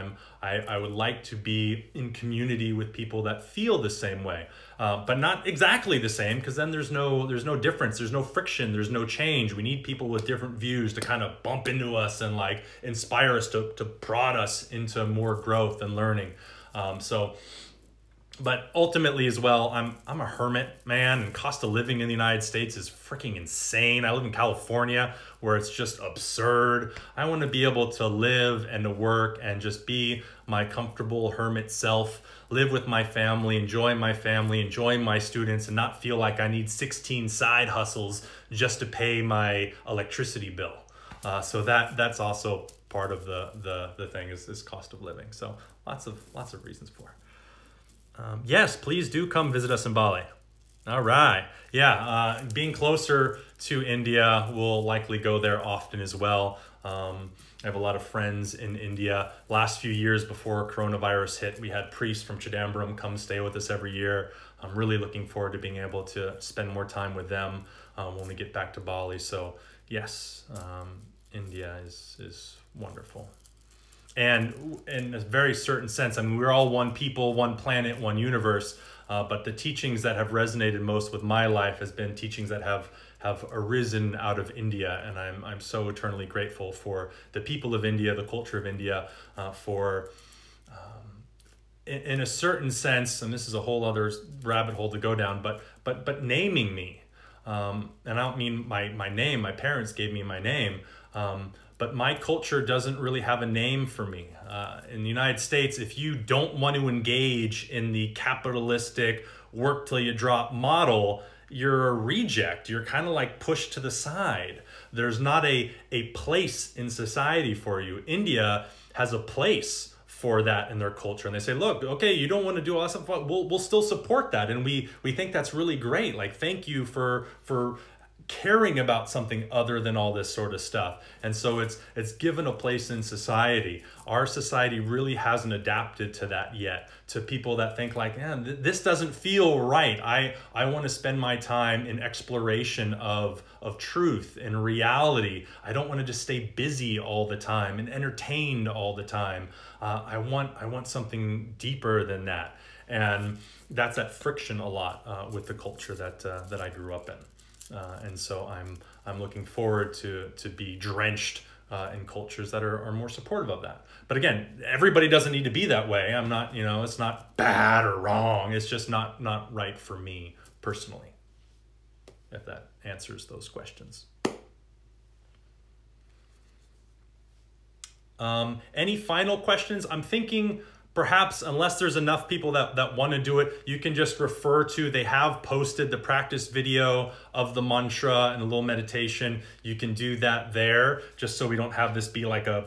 I would like to be in community with people that feel the same way, but not exactly the same, because then there's no difference, there's no friction, there's no change. We need people with different views to kind of bump into us and like inspire us to prod us into more growth and learning. But ultimately as well, I'm a hermit, man, and cost of living in the United States is freaking insane. I live in California where it's just absurd. I want to be able to live and to work and just be my comfortable hermit self, live with my family, enjoy my students, and not feel like I need 16 side hustles just to pay my electricity bill. So that's also part of the thing is cost of living. So lots of reasons for it. Yes, please do come visit us in Bali. All right. Yeah, being closer to India, we'll likely go there often as well. I have a lot of friends in India. Last few years before coronavirus hit, we had priests from Chidambaram come stay with us every year. I'm really looking forward to being able to spend more time with them when we get back to Bali. So yes, India is wonderful. And in a very certain sense, I mean, we're all one people, one planet, one universe. But the teachings that have resonated most with my life has been teachings that have arisen out of India, and I'm so eternally grateful for the people of India, the culture of India, for in a certain sense, and this is a whole other rabbit hole to go down, but naming me, and I don't mean my name. My parents gave me my name. But my culture doesn't really have a name for me. In the United States, if you don't want to engage in the capitalistic work till you drop model, you're a reject. You're kind of like pushed to the side. There's not a place in society for you. India has a place for that in their culture. And they say, look, okay, you don't want to do all that stuff, we'll still support that. And we think that's really great. Like, thank you for caring about something other than all this sort of stuff. And so it's given a place in society. Our society really hasn't adapted to that yet, to people that think like, man, this doesn't feel right. I want to spend my time in exploration of truth and reality. I don't want to just stay busy all the time and entertained all the time. I want something deeper than that. And that's that friction a lot with the culture that I grew up in. And so I'm looking forward to be drenched in cultures that are more supportive of that. But again, everybody doesn't need to be that way. I'm not, it's not bad or wrong. It's just not right for me personally, if that answers those questions. Any final questions? I'm thinking perhaps, unless there's enough people that want to do it, you can just refer to, they have posted the practice video of the mantra and a little meditation. You can do that there, just so we don't have this be like a,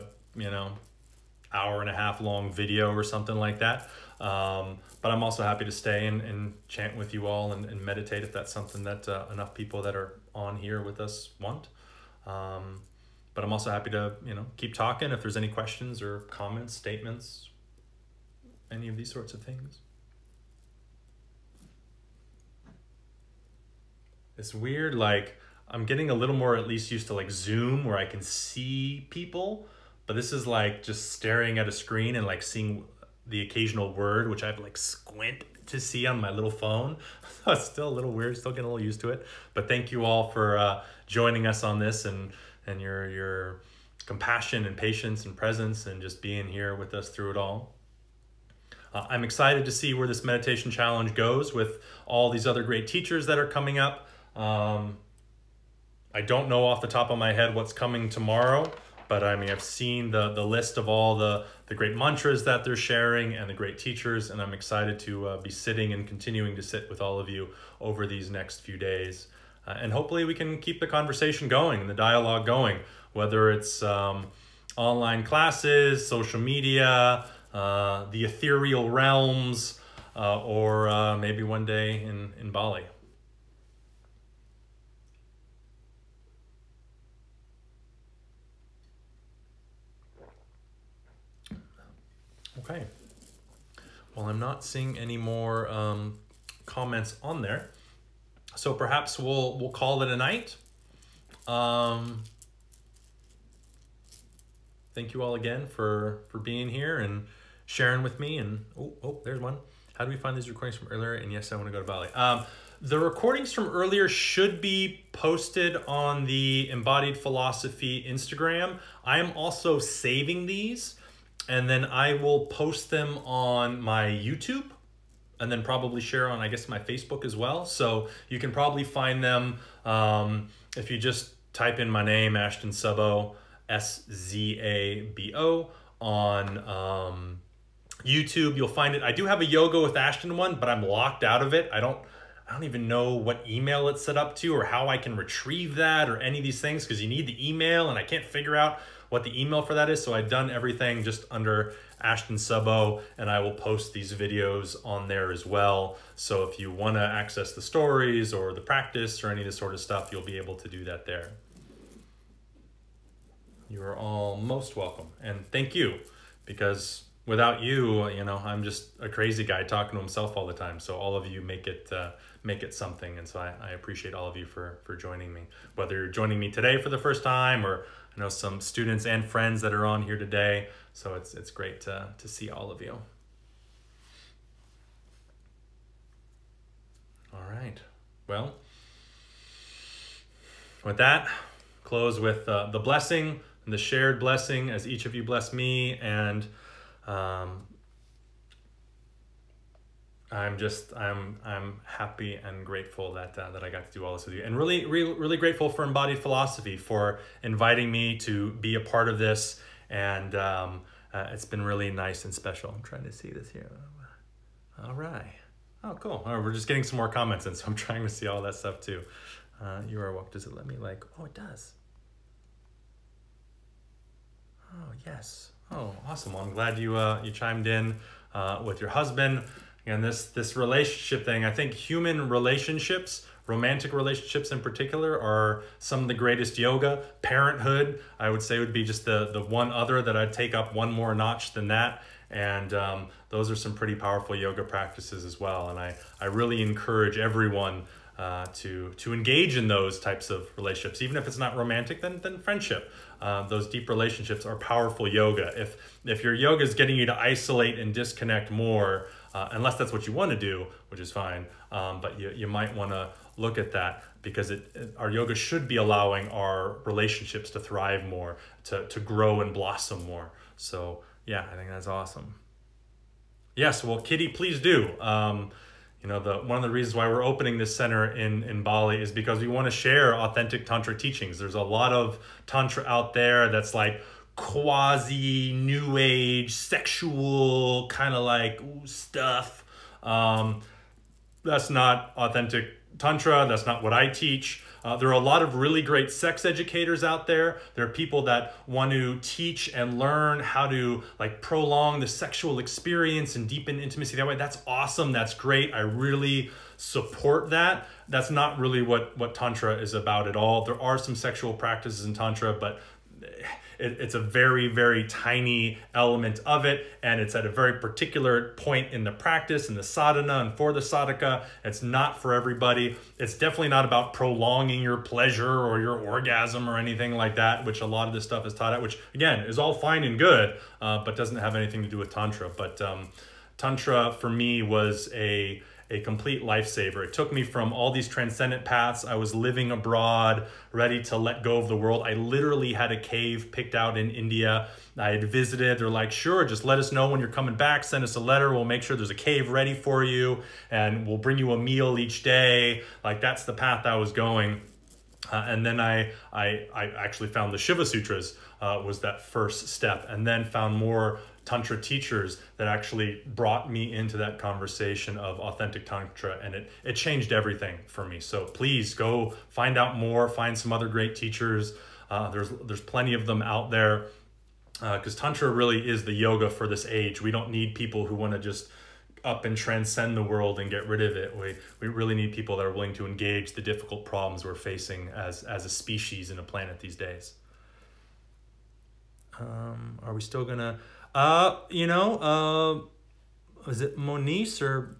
hour and a half long video or something like that. But I'm also happy to stay and chant with you all and meditate if that's something that enough people that are on here with us want. But I'm also happy to, keep talking if there's any questions or comments, statements, any of these sorts of things. It's weird, like I'm getting a little more at least used to like Zoom where I can see people, but this is like just staring at a screen and like seeing the occasional word, which I have to like squint to see on my little phone. So it's still a little weird, still getting a little used to it. But thank you all for joining us on this and your compassion and patience and presence and just being here with us through it all. I'm excited to see where this meditation challenge goes with all these other great teachers that are coming up. I don't know off the top of my head what's coming tomorrow, but I mean, I've seen the list of all the great mantras that they're sharing and the great teachers, and I'm excited to be sitting and continuing to sit with all of you over these next few days. And hopefully we can keep the conversation going, the dialogue going, whether it's online classes, social media, the ethereal realms, or maybe one day in Bali. Okay. Well, I'm not seeing any more comments on there, so perhaps we'll call it a night. Thank you all again for being here and sharing with me. And oh, there's one. How do we find these recordings from earlier? And yes, I want to go to Bali. The recordings from earlier should be posted on the Embodied Philosophy Instagram. I am also saving these, and then I will post them on my YouTube, and then probably share on, I guess, my Facebook as well. So you can probably find them if you just type in my name, Ashton Szabo, Szabo, on YouTube. You'll find it. I do have a Yoga with Ashton one, but I'm locked out of it. I don't even know what email it's set up to or how I can retrieve that or any of these things, because you need the email and I can't figure out what the email for that is. So I've done everything just under Ashton Subbo, and I will post these videos on there as well. So if you want to access the stories or the practice or any of this sort of stuff, you'll be able to do that there. You are all most welcome, and thank you, because without you, you know, I'm just a crazy guy talking to himself all the time. So all of you make it something, and so I appreciate all of you for joining me. Whether you're joining me today for the first time, or I know some students and friends that are on here today. So it's great to see all of you. All right. Well, with that, close with the blessing and the shared blessing as each of you bless me, and I'm happy and grateful that I got to do all this with you, and really grateful for Embodied Philosophy for inviting me to be a part of this, and it's been really nice and special. I'm trying to see this here. All right. Oh, cool. All right, we're just getting some more comments in, so I'm trying to see all that stuff too. You are welcome. Does it let me like? Oh, it does. Oh, yes. Oh, awesome. Well, I'm glad you chimed in with your husband. And this relationship thing, I think human relationships, romantic relationships in particular, are some of the greatest yoga. Parenthood, I would say, would be just the one other that I'd take up one more notch than that. And those are some pretty powerful yoga practices as well. And I really encourage everyone to engage in those types of relationships. Even if it's not romantic, then friendship. Those deep relationships are powerful yoga. If your yoga is getting you to isolate and disconnect more, unless that's what you want to do, which is fine, but you might want to look at that, because our yoga should be allowing our relationships to thrive more, to grow and blossom more. So yeah, I think that's awesome. Yes, well, Kitty, please do. You know, one of the reasons why we're opening this center in Bali is because we want to share authentic Tantra teachings. There's a lot of Tantra out there that's like quasi new age, sexual kind of like stuff. That's not authentic Tantra. That's not what I teach. There are a lot of really great sex educators out there. There are people that want to teach and learn how to like prolong the sexual experience and deepen intimacy that way. That's awesome. That's great. I really support that. That's not really what Tantra is about at all. There are some sexual practices in Tantra, but it's a very tiny element of it, and it's at a very particular point in the practice, in the sadhana and for the sadhaka. It's not for everybody. It's definitely not about prolonging your pleasure or your orgasm or anything like that, which a lot of this stuff is taught at, which again is all fine and good, but doesn't have anything to do with Tantra. But Tantra for me was a complete lifesaver. It took me from all these transcendent paths. I was living abroad, ready to let go of the world. I literally had a cave picked out in India. I had visited. They're like, sure, just let us know when you're coming back. Send us a letter. We'll make sure there's a cave ready for you, and we'll bring you a meal each day. Like, that's the path I was going. And then I actually found the Shiva Sutras was that first step, and then found more Tantra teachers that actually brought me into that conversation of authentic Tantra, and it changed everything for me. So please go find out more, find some other great teachers. There's plenty of them out there, because Tantra really is the yoga for this age. We don't need people who want to just up and transcend the world and get rid of it. We really need people that are willing to engage the difficult problems we're facing as a species and a planet these days. Are we still gonna is it Monice or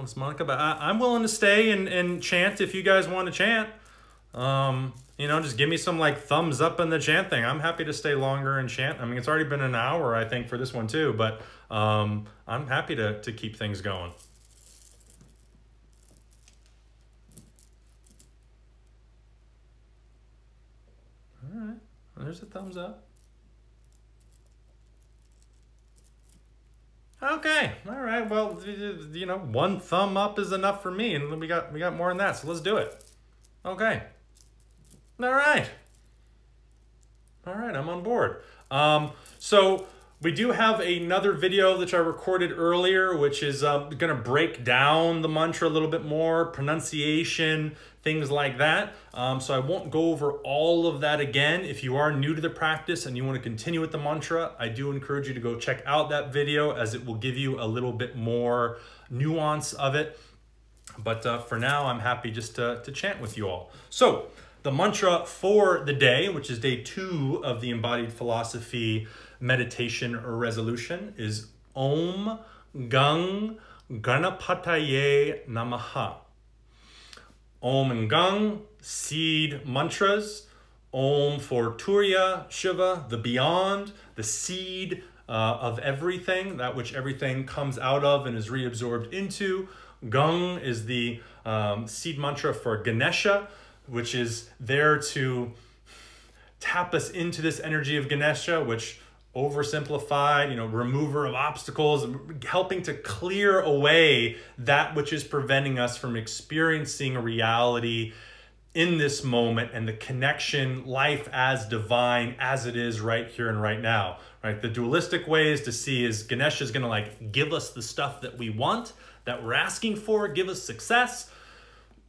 it's Monica? But I'm willing to stay and chant if you guys want to chant. Just give me some like thumbs up in the chant thing. I'm happy to stay longer and chant. I mean, it's already been an hour, I think, for this one too, but I'm happy to keep things going. All right, there's a thumbs up. Okay, all right. Well, one thumb up is enough for me, and we got more than that. So let's do it. Okay. All right. I'm on board. So We do have another video which I recorded earlier, which is going to break down the mantra a little bit more, pronunciation, things like that. So I won't go over all of that again. If you are new to the practice and you want to continue with the mantra, I do encourage you to go check out that video, as it will give you a little bit more nuance of it. But for now, I'm happy just to chant with you all. So the mantra for the day, which is day 2 of the embodied philosophy meditation or resolution, is Om Gang Ganapataye Namaha. Om and Gang, seed mantras. Om for Turiya, Shiva, the beyond, the seed of everything, that which everything comes out of and is reabsorbed into. Gang is the seed mantra for Ganesha, which is there to tap us into this energy of Ganesha, which oversimplified, remover of obstacles, helping to clear away that which is preventing us from experiencing a reality in this moment and the connection, life as divine as it is right here and right now, right? The dualistic way is to see is Ganesha is going to give us the stuff that we want, that we're asking for, give us success,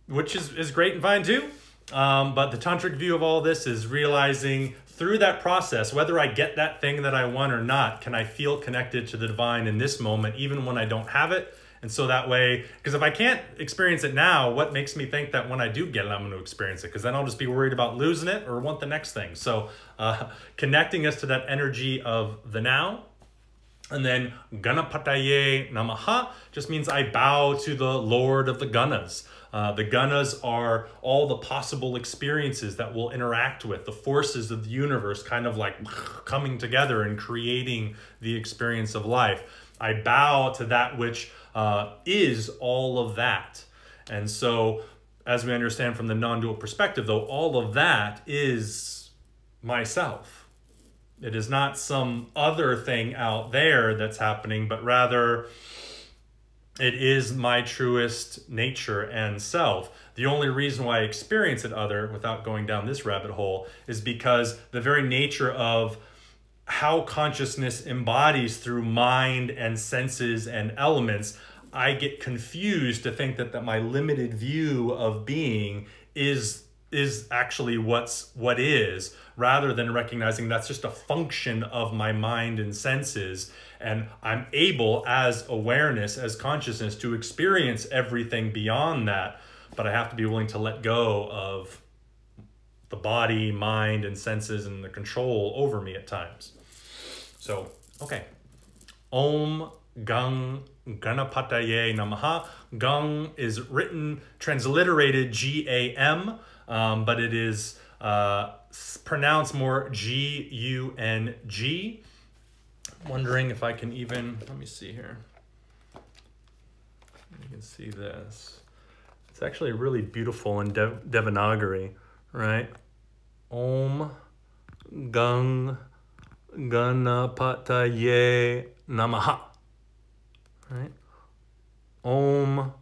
which is great and fine too. But the tantric view of all this is realizing through that process, whether I get that thing that I want or not, can I feel connected to the divine in this moment, even when I don't have it? And so that way, because if I can't experience it now, what makes me think that when I do get it, I'm going to experience it? Because then I'll just be worried about losing it or want the next thing. So connecting us to that energy of the now. And then ganapataye namaha just means I bow to the Lord of the Ganas. The Ganas are all the possible experiences that we'll interact with, the forces of the universe kind of coming together and creating the experience of life. I bow to that which is all of that. And so, as we understand from the non-dual perspective, though, all of that is myself. It is not some other thing out there that's happening, but rather it is my truest nature and self. The only reason why I experience it other, without going down this rabbit hole, is because the very nature of how consciousness embodies through mind and senses and elements, I get confused to think that my limited view of being is actually what is, rather than recognizing that's just a function of my mind and senses. And I'm able, as awareness, as consciousness, to experience everything beyond that. But I have to be willing to let go of the body, mind, and senses and the control over me at times. So, okay. Om Gang Ganapataye Namaha. Gang is written, transliterated G-A-M, but it is pronounced more G-U-N-G. Wondering if I can even, let me see here. You can see this. It's actually really beautiful in Devanagari, right? Om Gang Ganapataye Namaha. Right? Om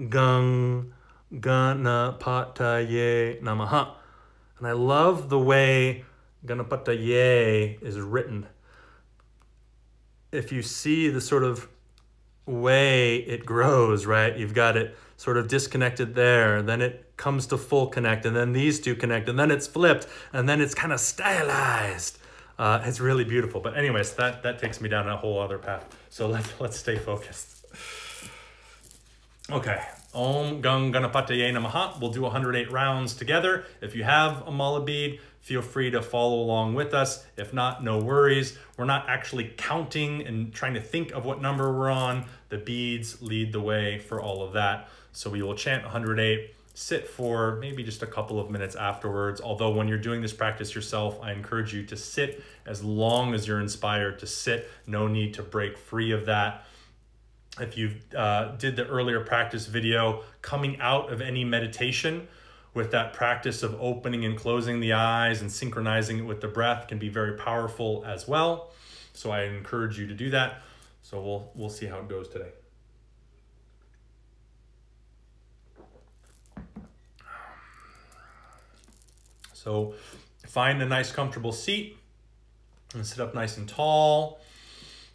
Gang Ganapataye Namaha. And I love the way Ganapataye is written. If you see the sort of way it grows, right? You've got it sort of disconnected there, then it comes to full connect, and then these two connect, and then it's flipped, and then it's kind of stylized. It's really beautiful. But anyways, that takes me down a whole other path. So let's stay focused. Okay. Om Gang Ganapataye Namaha. We'll do 108 rounds together. If you have a mala bead, feel free to follow along with us. If not, no worries. We're not actually counting and trying to think of what number we're on. The beads lead the way for all of that. So we will chant 108, sit for maybe just a couple of minutes afterwards. Although when you're doing this practice yourself, I encourage you to sit as long as you're inspired to sit. No need to break free of that. If you did the earlier practice video, coming out of any meditation with that practice of opening and closing the eyes and synchronizing it with the breath can be very powerful as well. So I encourage you to do that. So we'll see how it goes today. So find a nice comfortable seat and sit up nice and tall.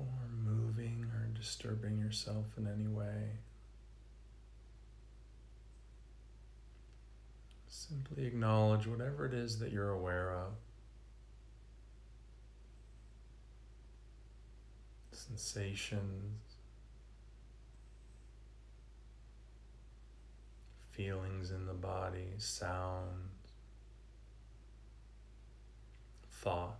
before moving or disturbing yourself in any way, simply acknowledge whatever it is that you're aware of. Sensations, feelings in the body, sounds, thoughts.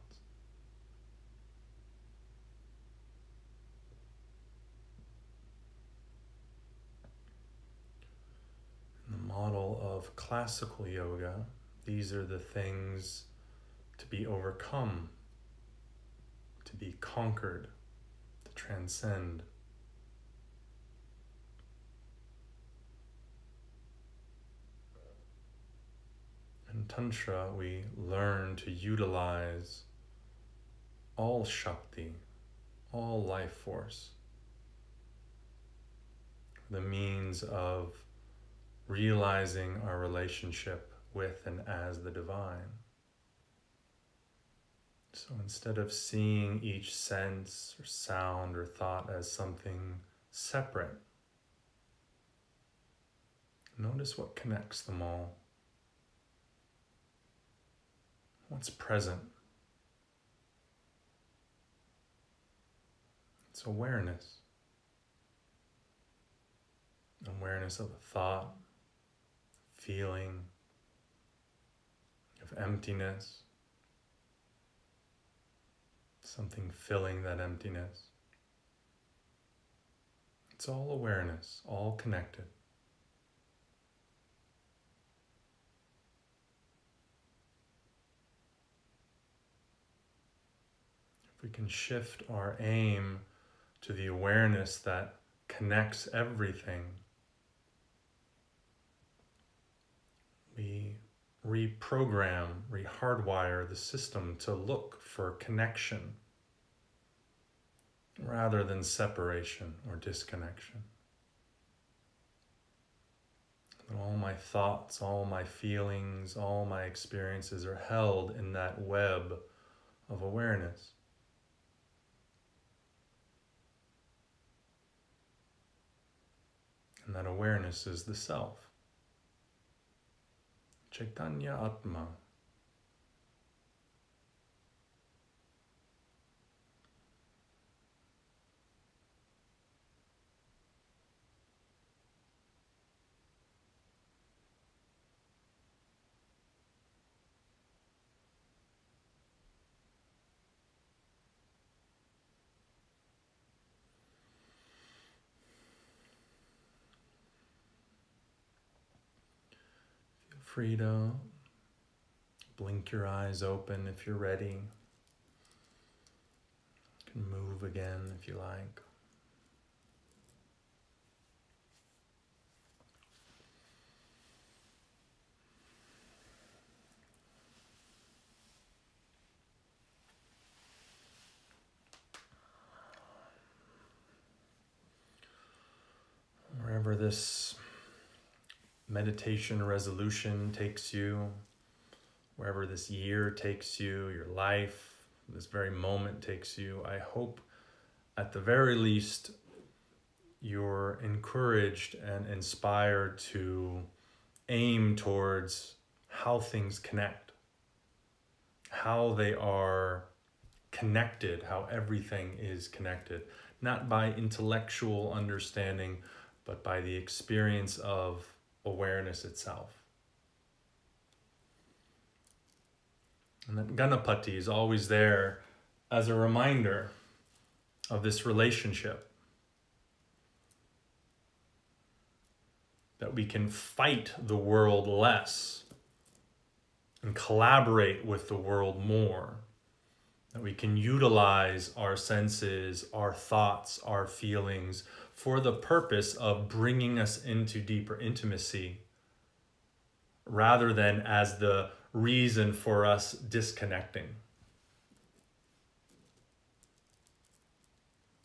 In the model of classical yoga, these are the things to be overcome, to be conquered, to transcend. In Tantra, we learn to utilize all Shakti, all life force, the means of realizing our relationship with and as the divine. So instead of seeing each sense or sound or thought as something separate, notice what connects them all. What's present? It's awareness. Awareness of a thought, feeling, of emptiness, something filling that emptiness. It's all awareness, all connected. If we can shift our aim to the awareness that connects everything, we reprogram, rehardwire the system to look for connection rather than separation or disconnection. And all my thoughts, all my feelings, all my experiences are held in that web of awareness. And that awareness is the self. Chaitanya Atma. Free to blink your eyes open if you're ready. You can move again if you like. Wherever this meditation resolution takes you, wherever this year takes you, your life, this very moment takes you, I hope at the very least you're encouraged and inspired to aim towards how things connect, how they are connected, how everything is connected, not by intellectual understanding, but by the experience of awareness itself. And that Ganapati is always there as a reminder of this relationship. That we can fight the world less and collaborate with the world more. That we can utilize our senses, our thoughts, our feelings for the purpose of bringing us into deeper intimacy rather than as the reason for us disconnecting.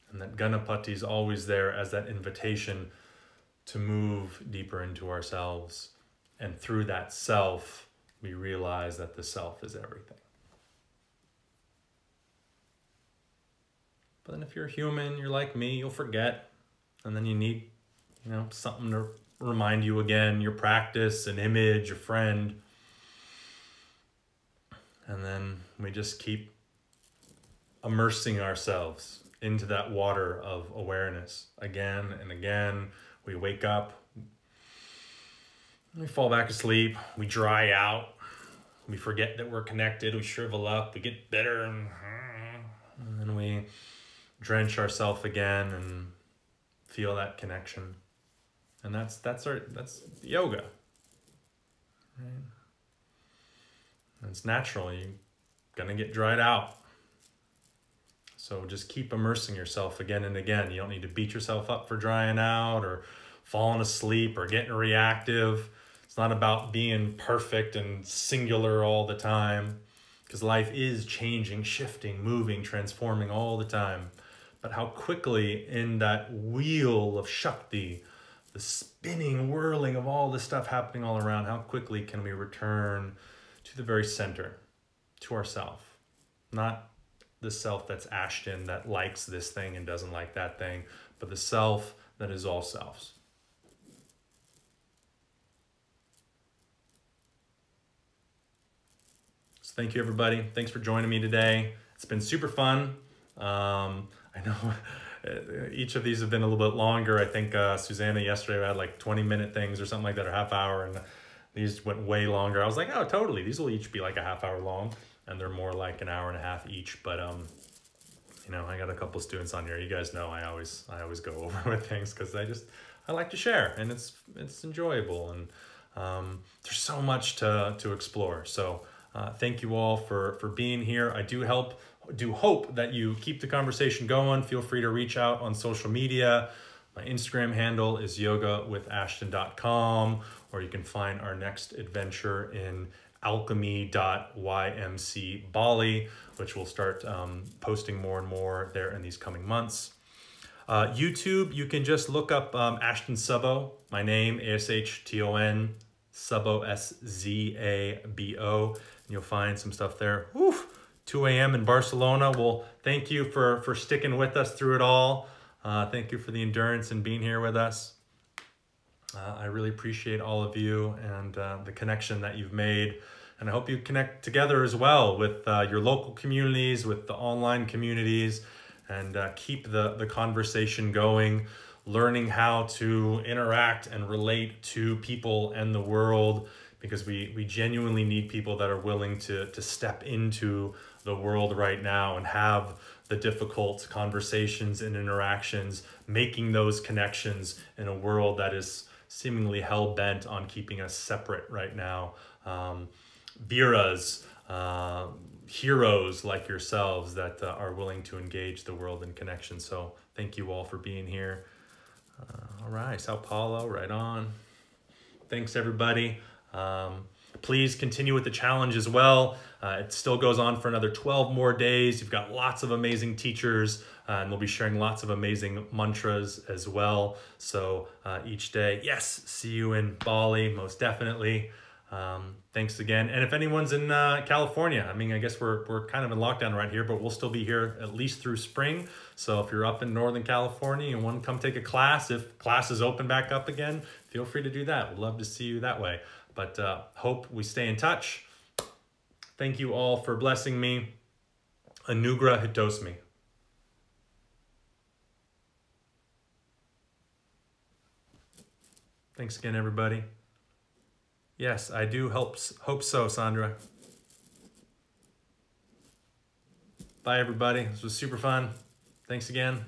And that Ganapati is always there as that invitation to move deeper into ourselves. And through that self, we realize that the self is everything. But then if you're human, you're like me, you'll forget. And then you need, something to remind you again, your practice, an image, a friend. And then we just keep immersing ourselves into that water of awareness again and again. We wake up, we fall back asleep, we dry out, we forget that we're connected, we shrivel up, we get bitter, and then we drench ourselves again and feel that connection. And that's yoga. Right? It's natural. You're gonna get dried out. So just keep immersing yourself again and again. You don't need to beat yourself up for drying out or falling asleep or getting reactive. It's not about being perfect and singular all the time, because life is changing, shifting, moving, transforming all the time. But how quickly in that wheel of Shakti, the spinning, whirling of all this stuff happening all around, how quickly can we return to the very center, to ourself? Not the self that's Ashton, that likes this thing and doesn't like that thing, but the self that is all selves. So thank you, everybody. Thanks for joining me today. It's been super fun. I know each of these have been a little bit longer. I think Susanna yesterday had like 20-minute things or something like that, or half hour, and these went way longer. I was like, oh, totally. These will each be like a half hour long, and they're more like an hour and a half each. But I got a couple students on here. You guys know I always go over with things because I like to share, and it's enjoyable, and there's so much to explore. So thank you all for being here. I do hope that you keep the conversation going. Feel free to reach out on social media. My Instagram handle is yogawithashton.com, or you can find our next adventure in alchemy.ymc Bali, which will start posting more and more there in these coming months. YouTube, you can just look up Ashton Szabo, my name, Ashton, Szabo, Szabo, and you'll find some stuff there. Whew, 2 a.m. in Barcelona. Well, thank you for sticking with us through it all. Thank you for the endurance and being here with us. I really appreciate all of you and the connection that you've made. And I hope you connect together as well with your local communities, with the online communities, and keep the conversation going, learning how to interact and relate to people and the world, because we genuinely need people that are willing to step into the world right now and have the difficult conversations and interactions, making those connections in a world that is seemingly hell-bent on keeping us separate right now. Viras, heroes like yourselves that are willing to engage the world in connection. So thank you all for being here. All right, Sao Paulo, right on. Thanks, everybody. Please continue with the challenge as well. It still goes on for another 12 more days. You've got lots of amazing teachers, and we'll be sharing lots of amazing mantras as well. So each day, yes, see you in Bali, most definitely. Thanks again. And if anyone's in California, I guess we're kind of in lockdown right here, but we'll still be here at least through spring. So if you're up in Northern California and want to come take a class, if classes open back up again, feel free to do that. We'd love to see you that way. But hope we stay in touch. Thank you all for blessing me. Anugrah Hitosmi. Thanks again, everybody. Yes, I do hope so, Sandra. Bye, everybody. This was super fun. Thanks again.